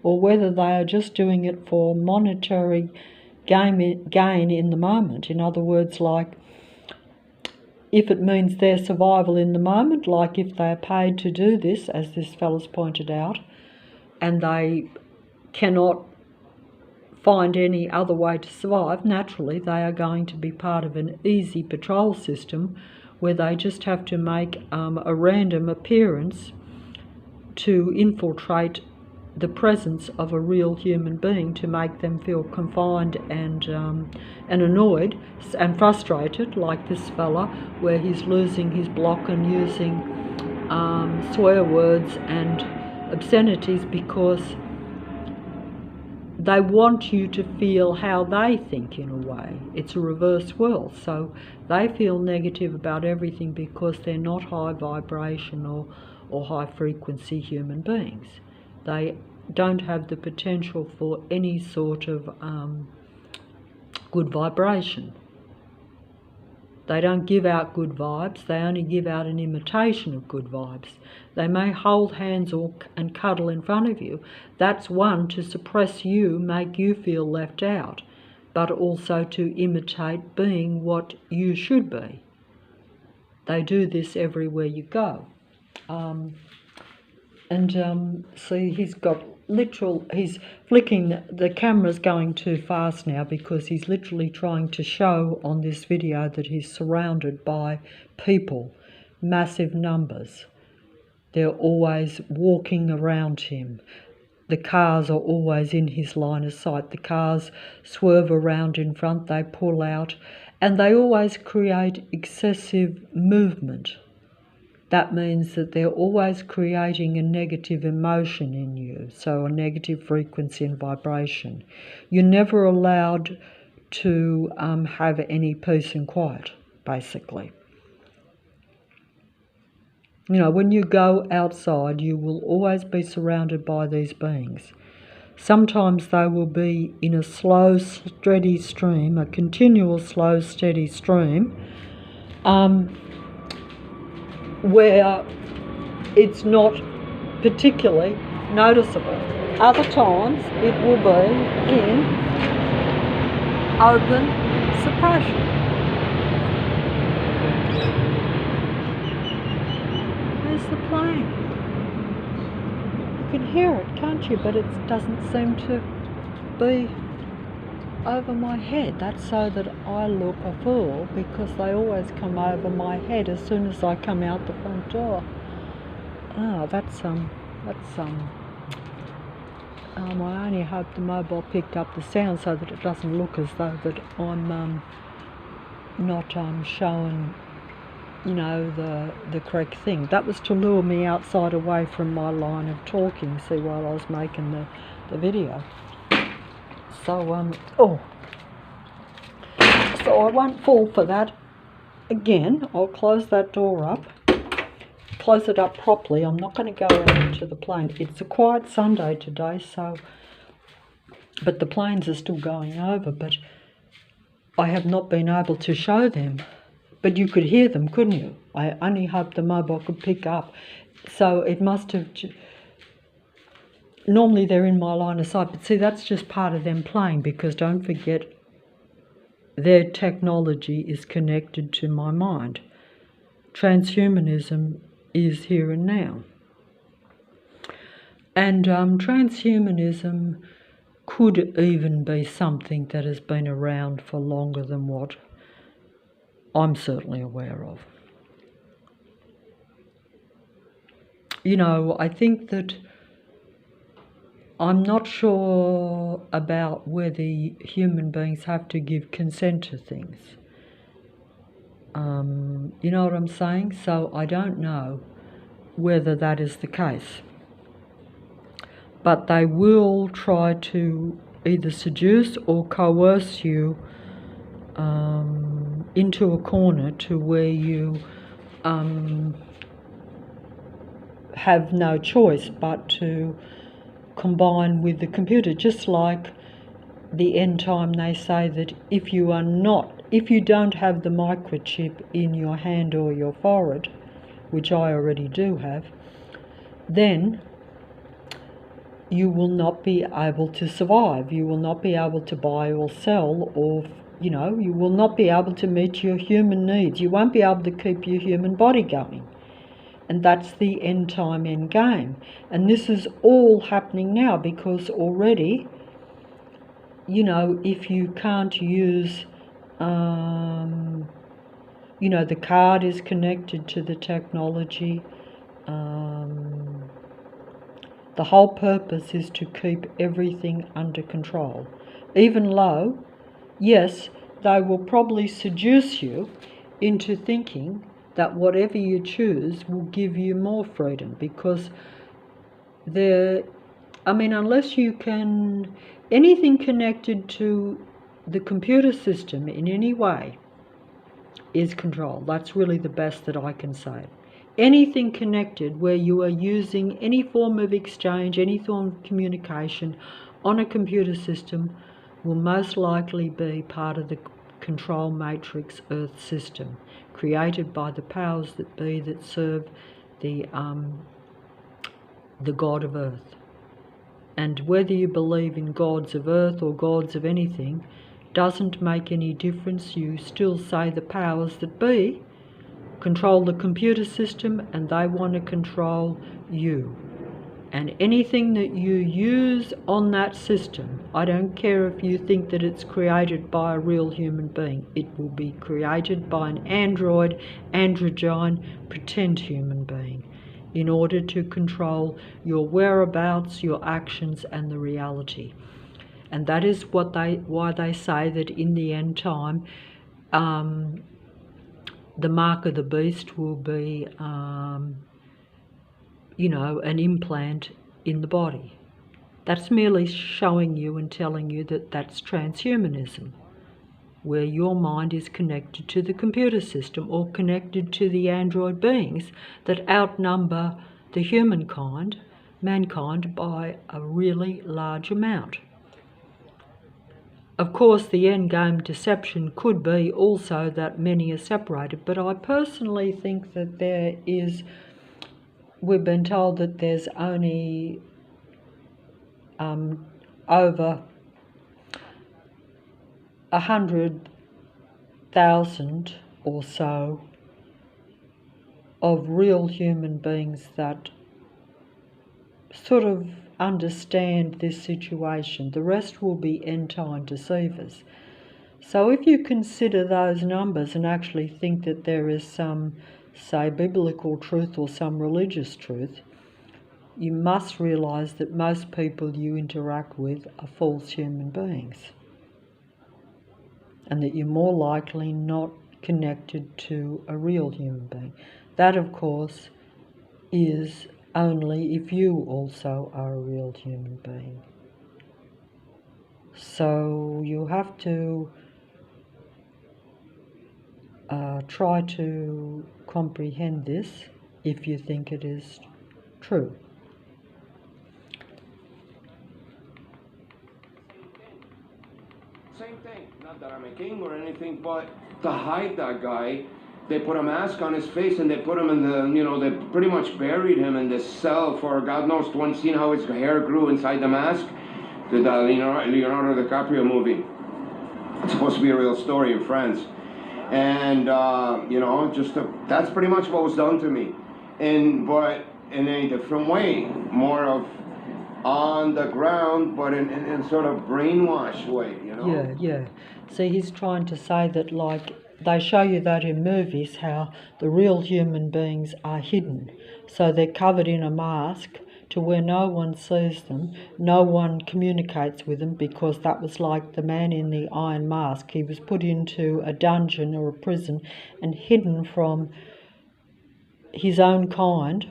or whether they are just doing it for monetary gain in the moment. In other words, like if it means their survival in the moment, like if they are paid to do this, as this fellow's pointed out, and they cannot find any other way to survive, naturally they are going to be part of an easy patrol system where they just have to make a random appearance to infiltrate the presence of a real human being to make them feel confined and annoyed and frustrated, like this fella, where he's losing his block and using swear words and obscenities because they want you to feel how they think in a way. It's a reverse world. So they feel negative about everything because they're not high vibrational or high frequency human beings. They don't have the potential for any sort of good vibration. They don't give out good vibes, they only give out an imitation of good vibes. They may hold hands and cuddle in front of you. That's one, to suppress you, make you feel left out, but also to imitate being what you should be. They do this everywhere you go. See, he's got he's flicking, the camera's going too fast now because he's literally trying to show on this video that he's surrounded by people, massive numbers. They're always walking around him. The cars are always in his line of sight. The cars swerve around in front, they pull out, and they always create excessive movement. that means that they're always creating a negative emotion in you, so a negative frequency and vibration. You're never allowed to have any peace and quiet, basically. You know, when you go outside, you will always be surrounded by these beings. Sometimes they will be in a slow, steady stream, a continual, slow, steady stream, where it's not particularly noticeable. Other times it will be in open suppression. There's the plane. You can hear it, can't you? But it doesn't seem to be over my head. That's so that I look a fool, because they always come over my head as soon as I come out the front door. I only hope the mobile picked up the sound so that it doesn't look as though that I'm not showing, you know, the correct thing. That was to lure me outside away from my line of talking, see, while I was making the video. So, so I won't fall for that again. I'll close that door up. Close it up properly. I'm not going to go out into the plane. It's a quiet Sunday today, so, but the planes are still going over, but I have not been able to show them. But you could hear them, couldn't you? I only hope the mobile could pick up. So it must have, normally they're in my line of sight, but see, that's just part of them playing, because don't forget, their technology is connected to my mind. Transhumanism is here and now. And transhumanism could even be something that has been around for longer than what I'm certainly aware of. You know, I think that I'm not sure about whether human beings have to give consent to things. You know what I'm saying? So I don't know whether that is the case. But they will try to either seduce or coerce you into a corner to where you have no choice but to combine with the computer. Just like the end time, they say that if you don't have the microchip in your hand or your forehead, which I already do have, then you will not be able to survive. You will not be able to buy or sell, or, you know, you will not be able to meet your human needs. You won't be able to keep your human body going. And that's the end time end game. And this is all happening now, because already, you know, if you can't use, you know, the card is connected to the technology. The whole purpose is to keep everything under control. Even though, yes, they will probably seduce you into thinking that whatever you choose will give you more freedom, because unless you can, anything connected to the computer system in any way is control. That's really the best that I can say. Anything connected where you are using any form of exchange, any form of communication on a computer system will most likely be part of the control matrix Earth system, created by the powers that be that serve the God of Earth. And whether you believe in gods of Earth or gods of anything doesn't make any difference. You still say the powers that be control the computer system, and they want to control you. And anything that you use on that system, I don't care if you think that it's created by a real human being, it will be created by an androgyne, pretend human being, in order to control your whereabouts, your actions, and the reality. And that is why they say that in the end time, the mark of the beast will be, you know, an implant in the body. That's merely showing you and telling you that that's transhumanism, where your mind is connected to the computer system or connected to the android beings that outnumber the mankind, by a really large amount. Of course, the end game deception could be also that many are separated, but I personally think that we've been told that there's only over 100,000 or so of real human beings that sort of understand this situation. The rest will be end-time deceivers. So if you consider those numbers and actually think that there is some, say, biblical truth or some religious truth, you must realise that most people you interact with are false human beings, and that you're more likely not connected to a real human being. That, of course, is only if you also are a real human being. So you have to try to comprehend this if you think it is true. Same thing. Not that I'm a king or anything, but to hide that guy, they put a mask on his face and they put him in the, you know, they pretty much buried him in this cell for God knows. One seen how his hair grew inside the mask? The Leonardo DiCaprio movie. It's supposed to be a real story in France. And, you know, that's pretty much what was done to me. But in a different way, more of on the ground, but in sort of brainwash way, you know? Yeah. See, he's trying to say that, like, they show you that in movies, how the real human beings are hidden. So they're covered in a mask to where no one sees them, no one communicates with them, because that was like the man in the iron mask. He was put into a dungeon or a prison and hidden from his own kind,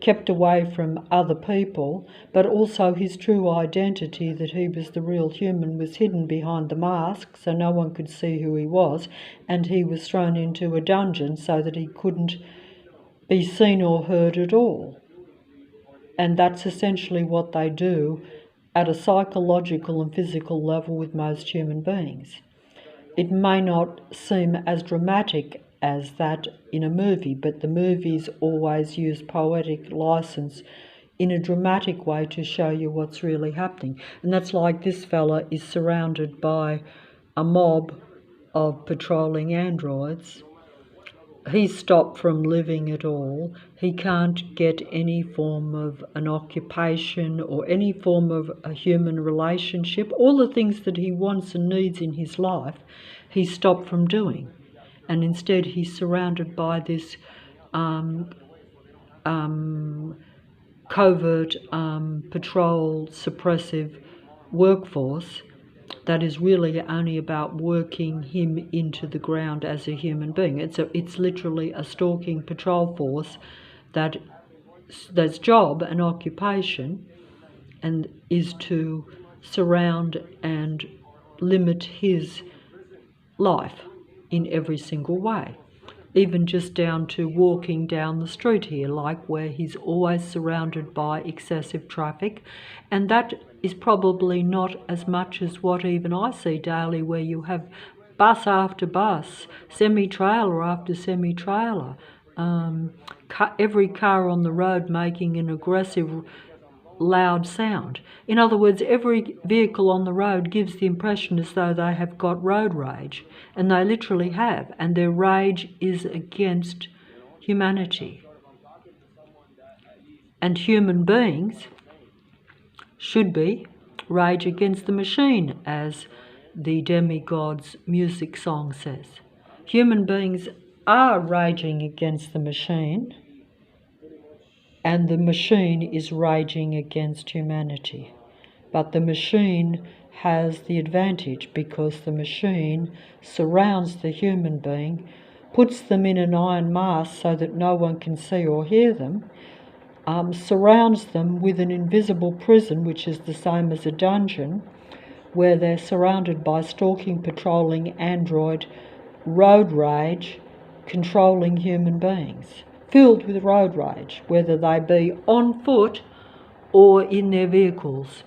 kept away from other people, but also his true identity, that he was the real human, was hidden behind the mask so no one could see who he was, and he was thrown into a dungeon so that he couldn't be seen or heard at all. And that's essentially what they do at a psychological and physical level with most human beings. It may not seem as dramatic as that in a movie, but the movies always use poetic license in a dramatic way to show you what's really happening. And that's like this fella is surrounded by a mob of patrolling androids. He's stopped from living at all. He can't get any form of an occupation or any form of a human relationship. All the things that he wants and needs in his life, he's stopped from doing. And instead he's surrounded by this covert patrol suppressive workforce that is really only about working him into the ground as a human being. It's literally a stalking patrol force that's job and occupation and is to surround and limit his life in every single way, even just down to walking down the street here, like where he's always surrounded by excessive traffic. And that is probably not as much as what even I see daily, where you have bus after bus, semi-trailer after semi-trailer, every car on the road making an aggressive loud sound. In other words, every vehicle on the road gives the impression as though they have got road rage, and they literally have, and their rage is against humanity. And human beings should be rage against the machine, as the demigod's music song says. Human beings are raging against the machine, and the machine is raging against humanity. But the machine has the advantage because the machine surrounds the human being puts them in an iron mask so that no one can see or hear them, surrounds them with an invisible prison, which is the same as a dungeon, where they're surrounded by stalking, patrolling android road rage, controlling human beings, filled with road rage, whether they be on foot or in their vehicles.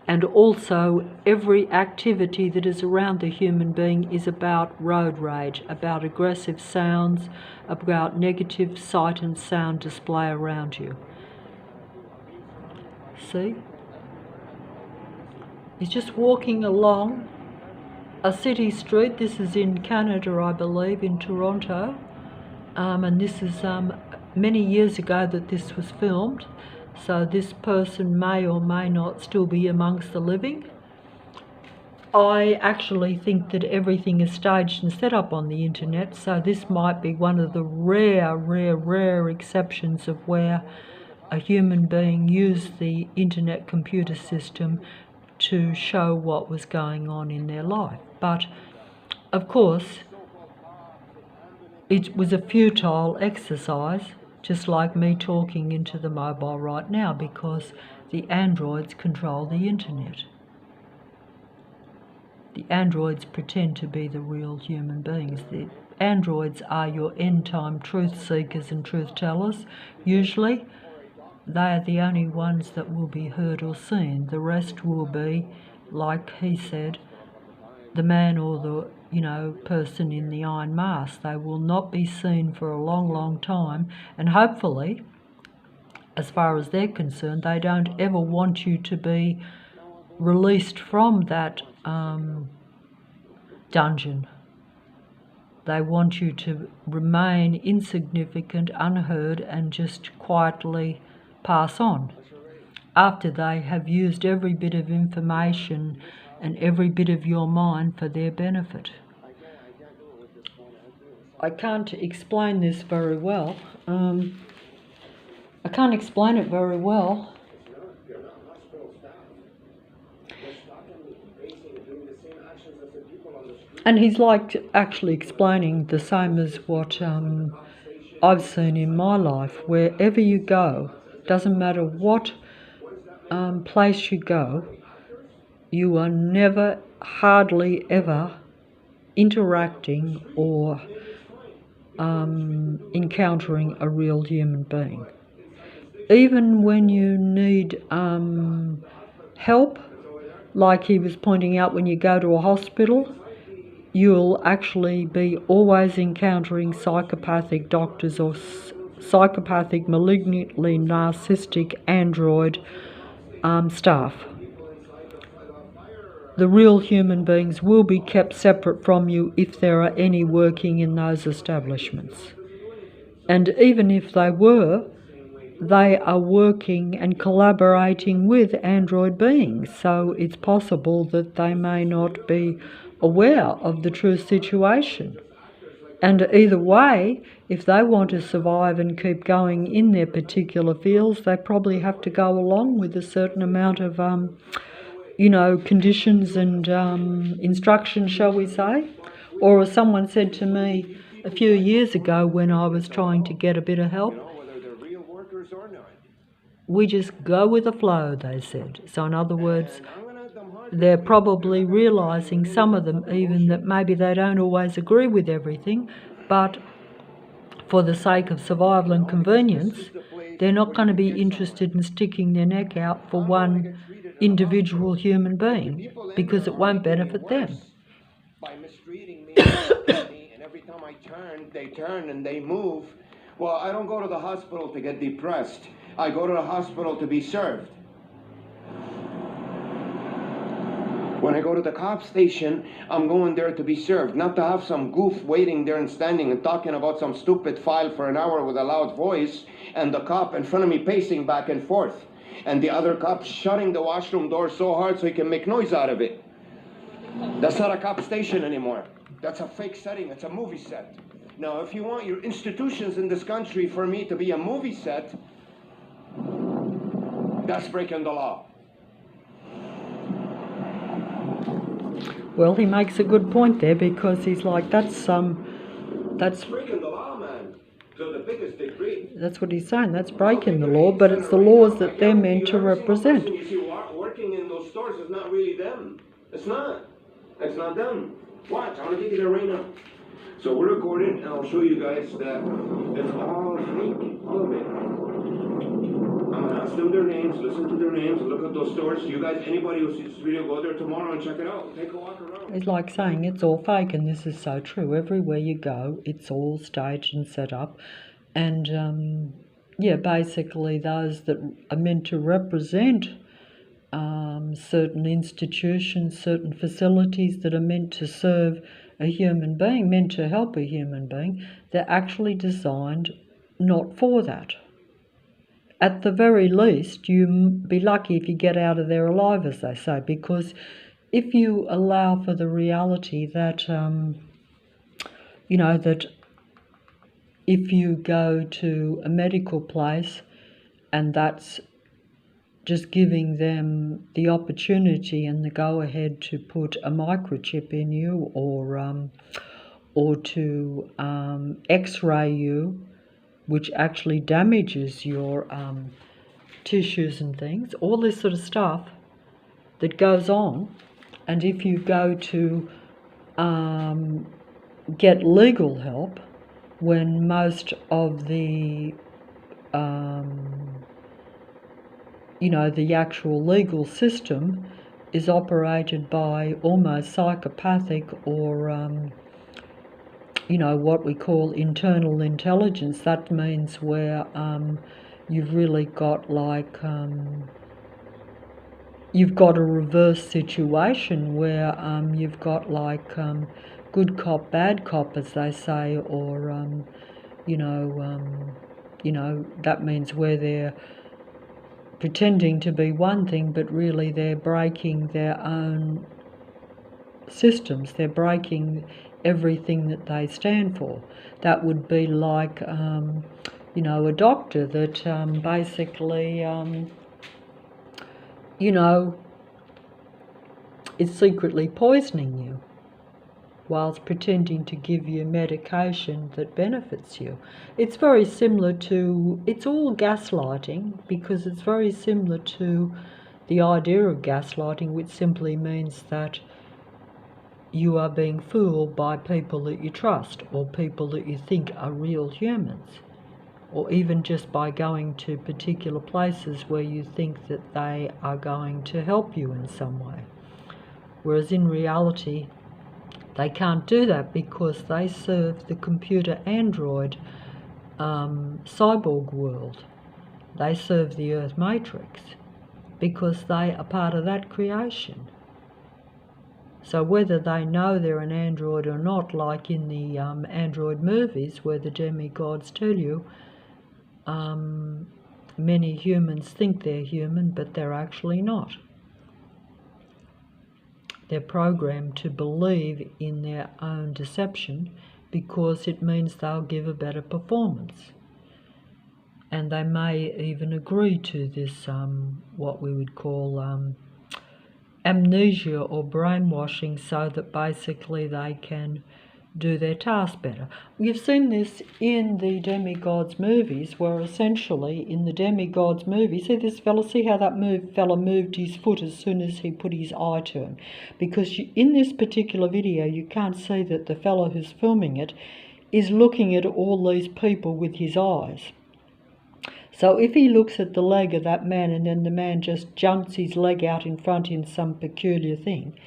And also every activity that is around the human being is about road rage, about aggressive sounds, about negative sight and sound display around you. See? He's just walking along a city street. This is in Canada, I believe, in Toronto. And this is many years ago that this was filmed. So this person may or may not still be amongst the living. I actually think that everything is staged and set up on the internet, so this might be one of the rare exceptions of where a human being used the internet computer system to show what was going on in their life. But, of course, it was a futile exercise, just like me talking into the mobile right now, because the androids control the internet. The androids pretend to be the real human beings. The androids are your end-time truth seekers and truth tellers. Usually, they are the only ones that will be heard or seen. The rest will be, like he said, the man or the person in the iron mask. They will not be seen for a long time, and hopefully, as far as they're concerned, they don't ever want you to be released from that dungeon. They want you to remain insignificant, unheard, and just quietly pass on after they have used every bit of information and every bit of your mind for their benefit. I can't explain this very well. I can't explain it very well. And he's like actually explaining the same as what I've seen in my life. Wherever you go, doesn't matter what place you go, you are never, hardly ever interacting or encountering a real human being. Even when you need help, like he was pointing out, when you go to a hospital, you'll actually be always encountering psychopathic doctors or psychopathic, malignantly narcissistic android staff. The real human beings will be kept separate from you if there are any working in those establishments. And even if they were, they are working and collaborating with android beings, so it's possible that they may not be aware of the true situation. And either way, if they want to survive and keep going in their particular fields, they probably have to go along with a certain amount of conditions and instructions, shall we say. Or as someone said to me a few years ago when I was trying to get a bit of help, we just go with the flow, they said. So in other words, they're probably realising, some of them even, that maybe they don't always agree with everything, but for the sake of survival and convenience, they're not going to be interested in sticking their neck out for one individual human being, because it won't benefit them. By mistreating me, and every time I turn, they turn and they move. Well, I don't go to the hospital to get depressed. I go to the hospital to be served. When I go to the cop station, I'm going there to be served, not to have some goof waiting there and standing and talking about some stupid file for an hour with a loud voice, and the cop in front of me pacing back and forth, and the other cop shutting the washroom door so hard so he can make noise out of it. That's not a cop station anymore. That's a fake setting. It's a movie set. Now, if you want your institutions in this country for me to be a movie set, that's breaking the law. Well, he makes a good point there, because he's like, that's Breaking the law, man. To the biggest degree. that's what he's saying. That's breaking the law, but it's the laws that they're meant to represent. You see working in those stores is not really them. It's not. It's not them. Watch, I'm gonna give you the right now. So we're recording, and I'll show you guys that it's all fake, all of it. I'm gonna ask them their names, listen to their names, look at those stores. You guys, anybody who sees this video, go there tomorrow and check it out. Take a walk around. It's like saying it's all fake, and this is so true. Everywhere you go, it's all staged and set up. And yeah, basically those that are meant to represent certain institutions, certain facilities that are meant to serve a human being, meant to help a human being, they're actually designed not for that. At the very least, you'd be lucky if you get out of there alive, as they say, because if you allow for the reality that, you know, that if you go to a medical place and that's just giving them the opportunity and the go-ahead to put a microchip in you, or to x-ray you, which actually damages your tissues and things, all this sort of stuff that goes on. And if you go to get legal help, when most of the you know, the actual legal system is operated by almost psychopathic or you know, what we call internal intelligence. That means where you've really got like you've got a reverse situation where you've got like good cop, bad cop, as they say, or you know, that means where they're pretending to be one thing, but really they're breaking their own systems. They're breaking everything that they stand for. That would be like, you know, a doctor that basically, you know, is secretly poisoning you whilst pretending to give you medication that benefits you. It's very similar to, it's all gaslighting, because it's very similar to the idea of gaslighting, which simply means that you are being fooled by people that you trust, or people that you think are real humans, or even just by going to particular places where you think that they are going to help you in some way. Whereas in reality, they can't do that, because they serve the computer android cyborg world. They serve the Earth Matrix, because they are part of that creation. So whether they know they're an android or not, like in the android movies where the demigods tell you, many humans think they're human, but they're actually not. They're programmed to believe in their own deception, because it means they'll give a better performance. And they may even agree to this, what we would call amnesia or brainwashing, so that basically they can do their task better. You've seen this in the demigods movies, where essentially in the demigods movie, see this fella, see how that fella moved his foot as soon as he put his eye to him, because in this particular video you can't see that the fella who's filming it is looking at all these people with his eyes. So if he looks at the leg of that man and then the man just jumps his leg out in front in some peculiar thing,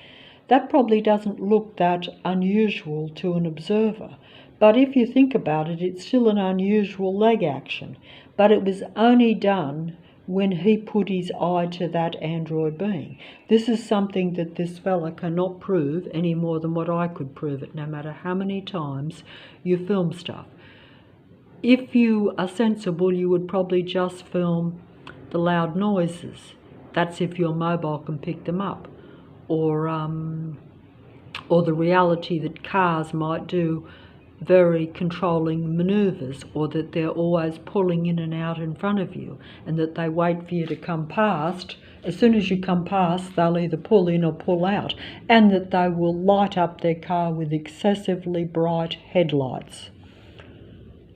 that probably doesn't look that unusual to an observer. But if you think about it, it's still an unusual leg action. But it was only done when he put his eye to that android being. This is something that this fella cannot prove any more than what I could prove it, no matter how many times you film stuff. If you are sensible, you would probably just film the loud noises. That's if your mobile can pick them up. Or the reality that cars might do very controlling manoeuvres, or that they're always pulling in and out in front of you, and that they wait for you to come past as soon as you come past, they'll either pull in or pull out, and that they will light up their car with excessively bright headlights,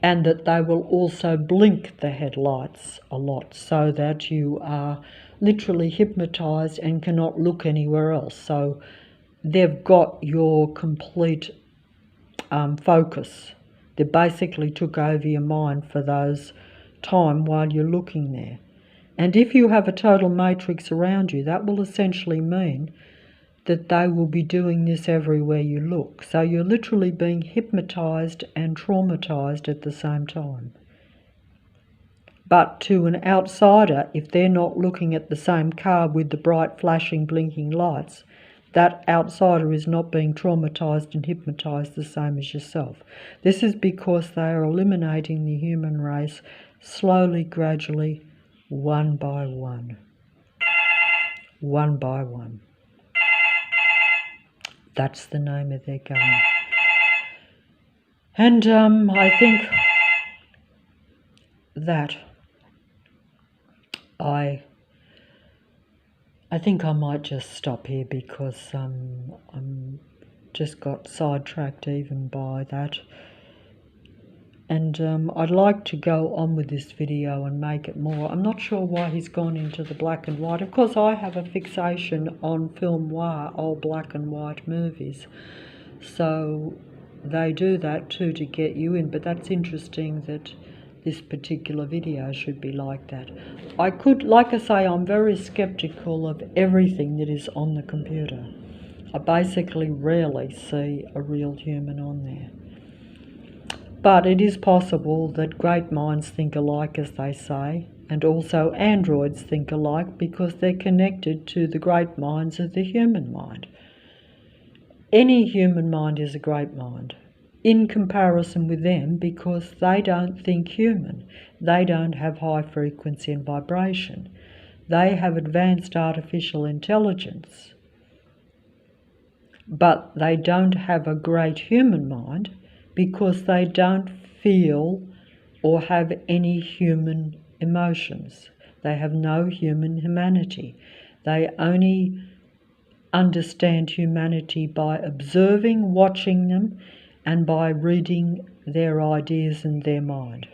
and that they will also blink the headlights a lot, so that you are literally hypnotized and cannot look anywhere else. So they've got your complete focus. They basically took over your mind for those time while you're looking there. And if you have a total matrix around you, that will essentially mean that they will be doing this everywhere you look. So you're literally being hypnotized and traumatized at the same time. But to an outsider, if they're not looking at the same car with the bright flashing blinking lights, that outsider is not being traumatized and hypnotized the same as yourself. This is because they are eliminating the human race slowly, gradually, one by one. One by one. That's the name of their game. And I think that I think I might just stop here, because I'm just got sidetracked even by that. And I'd like to go on with this video and make it more. I'm not sure why he's gone into the black and white. Of course, I have a fixation on film noir, old black and white movies. So they do that too to get you in. But that's interesting that this particular video should be like that. I could, like I say, I'm very skeptical of everything that is on the computer. I basically rarely see a real human on there. But it is possible that great minds think alike, as they say, and also androids think alike, because they're connected to the great minds of the human mind. Any human mind is a great mind in comparison with them, because they don't think human. They don't have high frequency and vibration. They have advanced artificial intelligence, but they don't have a great human mind, because they don't feel or have any human emotions. They have no human humanity. They only understand humanity by observing, watching them, and by reading their ideas and their mind.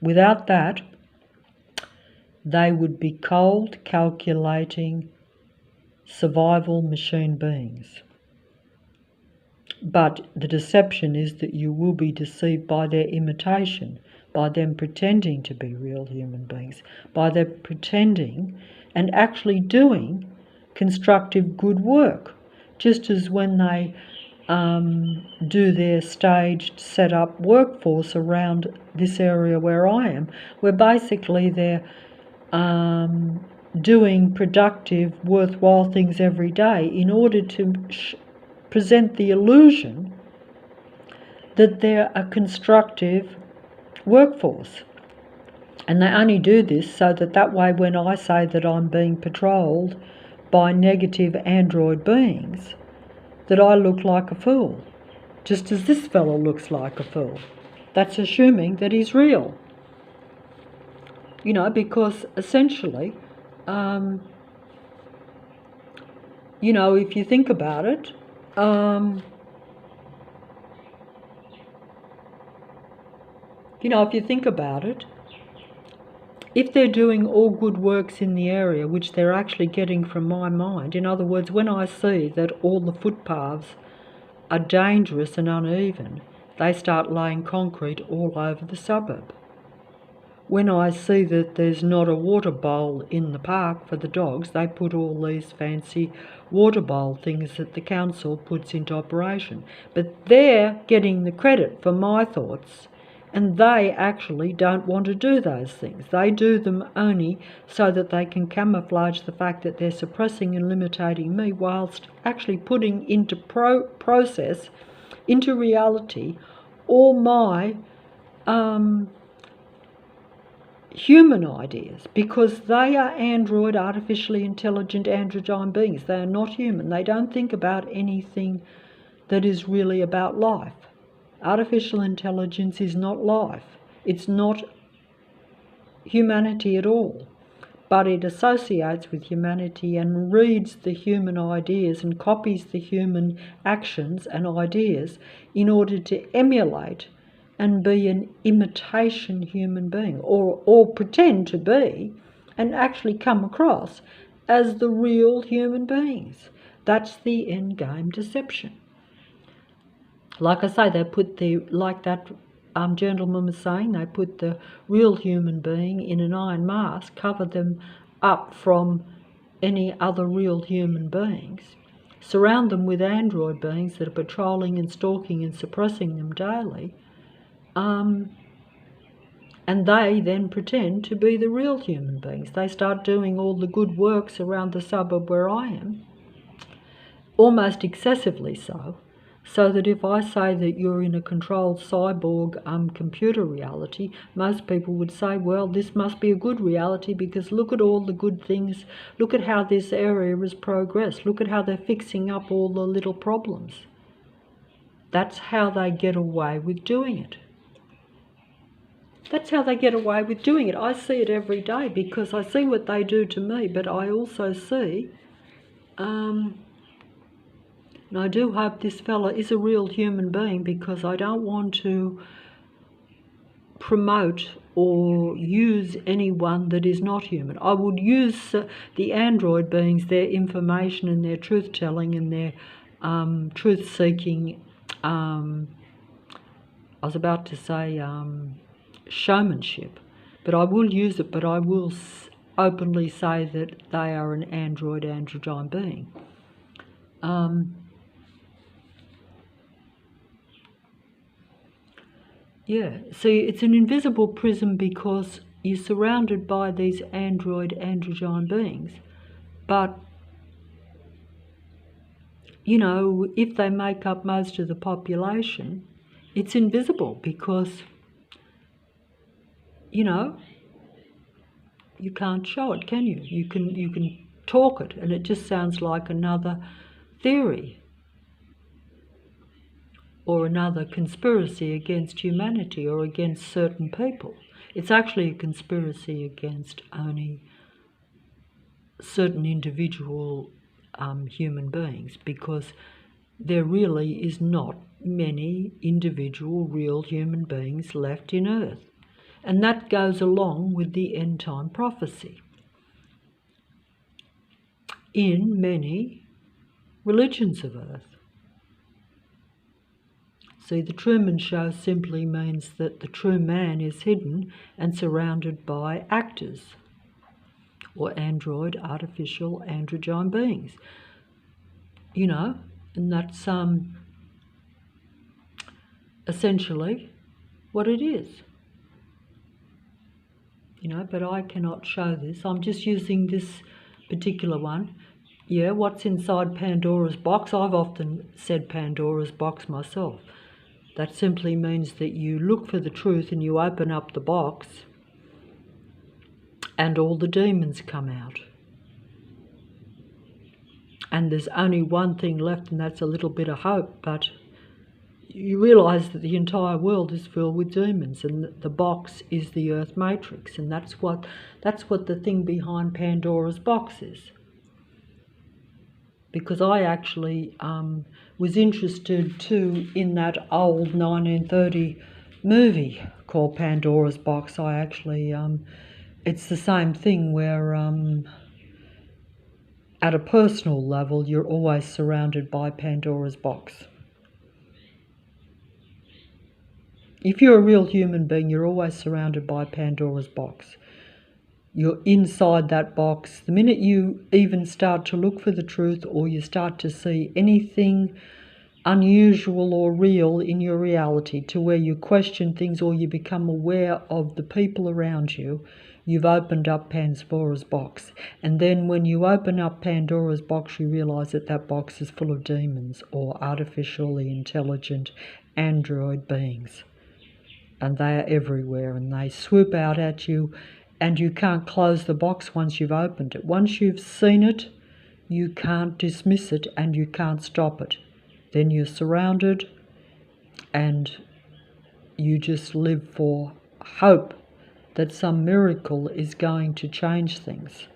Without that, they would be cold, calculating, survival machine beings. But the deception is that you will be deceived by their imitation, by them pretending to be real human beings, by them pretending and actually doing constructive good work, just as when they do their staged set up workforce around this area where I am, where basically they're doing productive, worthwhile things every day in order to present the illusion that they're a constructive workforce. And they only do this so that way when I say that I'm being patrolled by negative android beings, that I look like a fool, just as this fellow looks like a fool. That's assuming that he's real. You know, because essentially, you know, if you think about it, if they're doing all good works in the area, which they're actually getting from my mind, in other words, when I see that all the footpaths are dangerous and uneven, they start laying concrete all over the suburb. When I see that there's not a water bowl in the park for the dogs, they put all these fancy water bowl things that the council puts into operation. But they're getting the credit for my thoughts, and they actually don't want to do those things. They do them only so that they can camouflage the fact that they're suppressing and limiting me, whilst actually putting into process, into reality, all my human ideas, because they are android, artificially intelligent androgyne beings. They are not human. They don't think about anything that is really about life. Artificial intelligence is not life. It's not humanity at all. but it associates with humanity and reads the human ideas and copies the human actions and ideas in order to emulate and be an imitation human being, or pretend to be and actually come across as the real human beings. That's the end game deception. Like I say, they put like that gentleman was saying, they put the real human being in an iron mask, cover them up from any other real human beings, surround them with android beings that are patrolling and stalking and suppressing them daily, and they then pretend to be the real human beings. They start doing all the good works around the suburb where I am, almost excessively so that if I say that you're in a controlled cyborg computer reality, most people would say, well, this must be a good reality because look at all the good things, look at how this area has progressed, look at how they're fixing up all the little problems. That's how they get away with doing it. That's how they get away with doing it. I see it every day because I see what they do to me, but I also see, and I do hope this fella is a real human being, because I don't want to promote or use anyone that is not human. I would use the android beings, their information and their truth-telling and their truth-seeking, I was about to say showmanship, but I will use it, but I will openly say that they are an androgyne being. Yeah, see, it's an invisible prism because you're surrounded by these androgyne beings. But, you know, if they make up most of the population, it's invisible because, you know, you can't show it, can you? You can talk it, and it just sounds like another theory or another conspiracy against humanity or against certain people. It's actually a conspiracy against only certain individual human beings, because there really is not many individual real human beings left in Earth. And that goes along with the end time prophecy. In many religions of Earth. See, the Truman Show simply means that the true man is hidden and surrounded by actors, or artificial androgyne beings. You know, and that's essentially what it is. You know, but I cannot show this. I'm just using this particular one. Yeah, what's inside Pandora's box? I've often said Pandora's box myself. That simply means that you look for the truth and you open up the box and all the demons come out. And there's only one thing left, and that's a little bit of hope, but you realise that the entire world is filled with demons, and the box is the Earth Matrix, and that's what the thing behind Pandora's box is. Because I actually was interested too in that old 1930 movie called Pandora's Box. I actually, it's the same thing where at a personal level you're always surrounded by Pandora's box. If you're a real human being, you're always surrounded by Pandora's box. You're inside that box. The minute you even start to look for the truth, or you start to see anything unusual or real in your reality to where you question things or you become aware of the people around you, you've opened up Pandora's box. And then when you open up Pandora's box, you realise that that box is full of demons or artificially intelligent android beings. And they are everywhere, and they swoop out at you, and you can't close the box once you've opened it. Once you've seen it, you can't dismiss it and you can't stop it. Then you're surrounded and you just live for hope that some miracle is going to change things.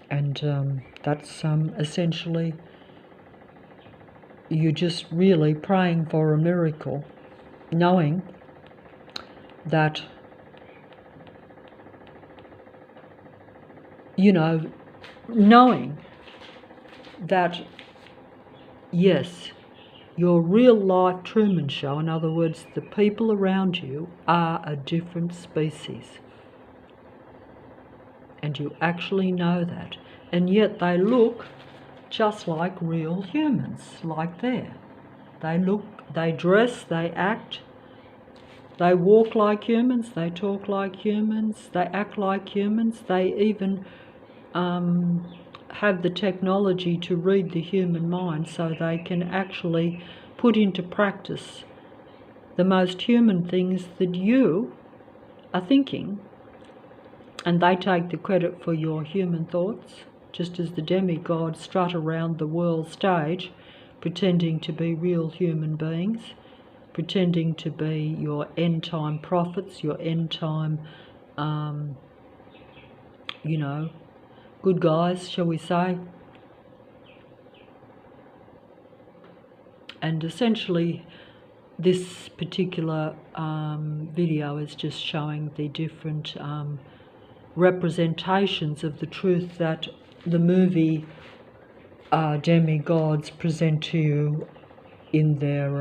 And that's essentially, you're just really praying for a miracle, knowing that, knowing that, yes, your real life Truman Show, in other words, the people around you are a different species. And you actually know that. And yet they look just like real humans, like there. They dress, they act, they walk like humans, they talk like humans, they act like humans, they even have the technology to read the human mind so they can actually put into practice the most human things that you are thinking, and they take the credit for your human thoughts, just as the demigods strut around the world stage pretending to be real human beings, pretending to be your end-time prophets, your end-time, good guys, shall we say. And essentially, this particular video is just showing the different representations of the truth that the movie demigods present to you in their,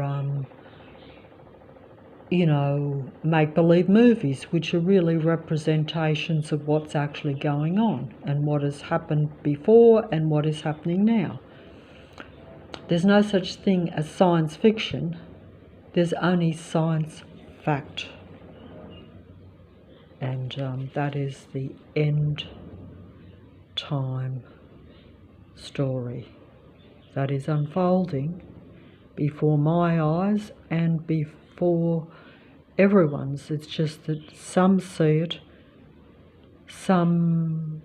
make-believe movies, which are really representations of what's actually going on and what has happened before and what is happening now. There's no such thing as science fiction. There's only science fact. And that is the end time story that is unfolding before my eyes and before everyone's. It's just that some see it, some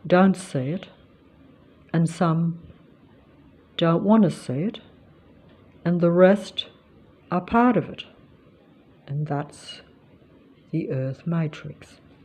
don't see it, and some don't want to see it, and the rest are part of it. And that's the Earth Matrix.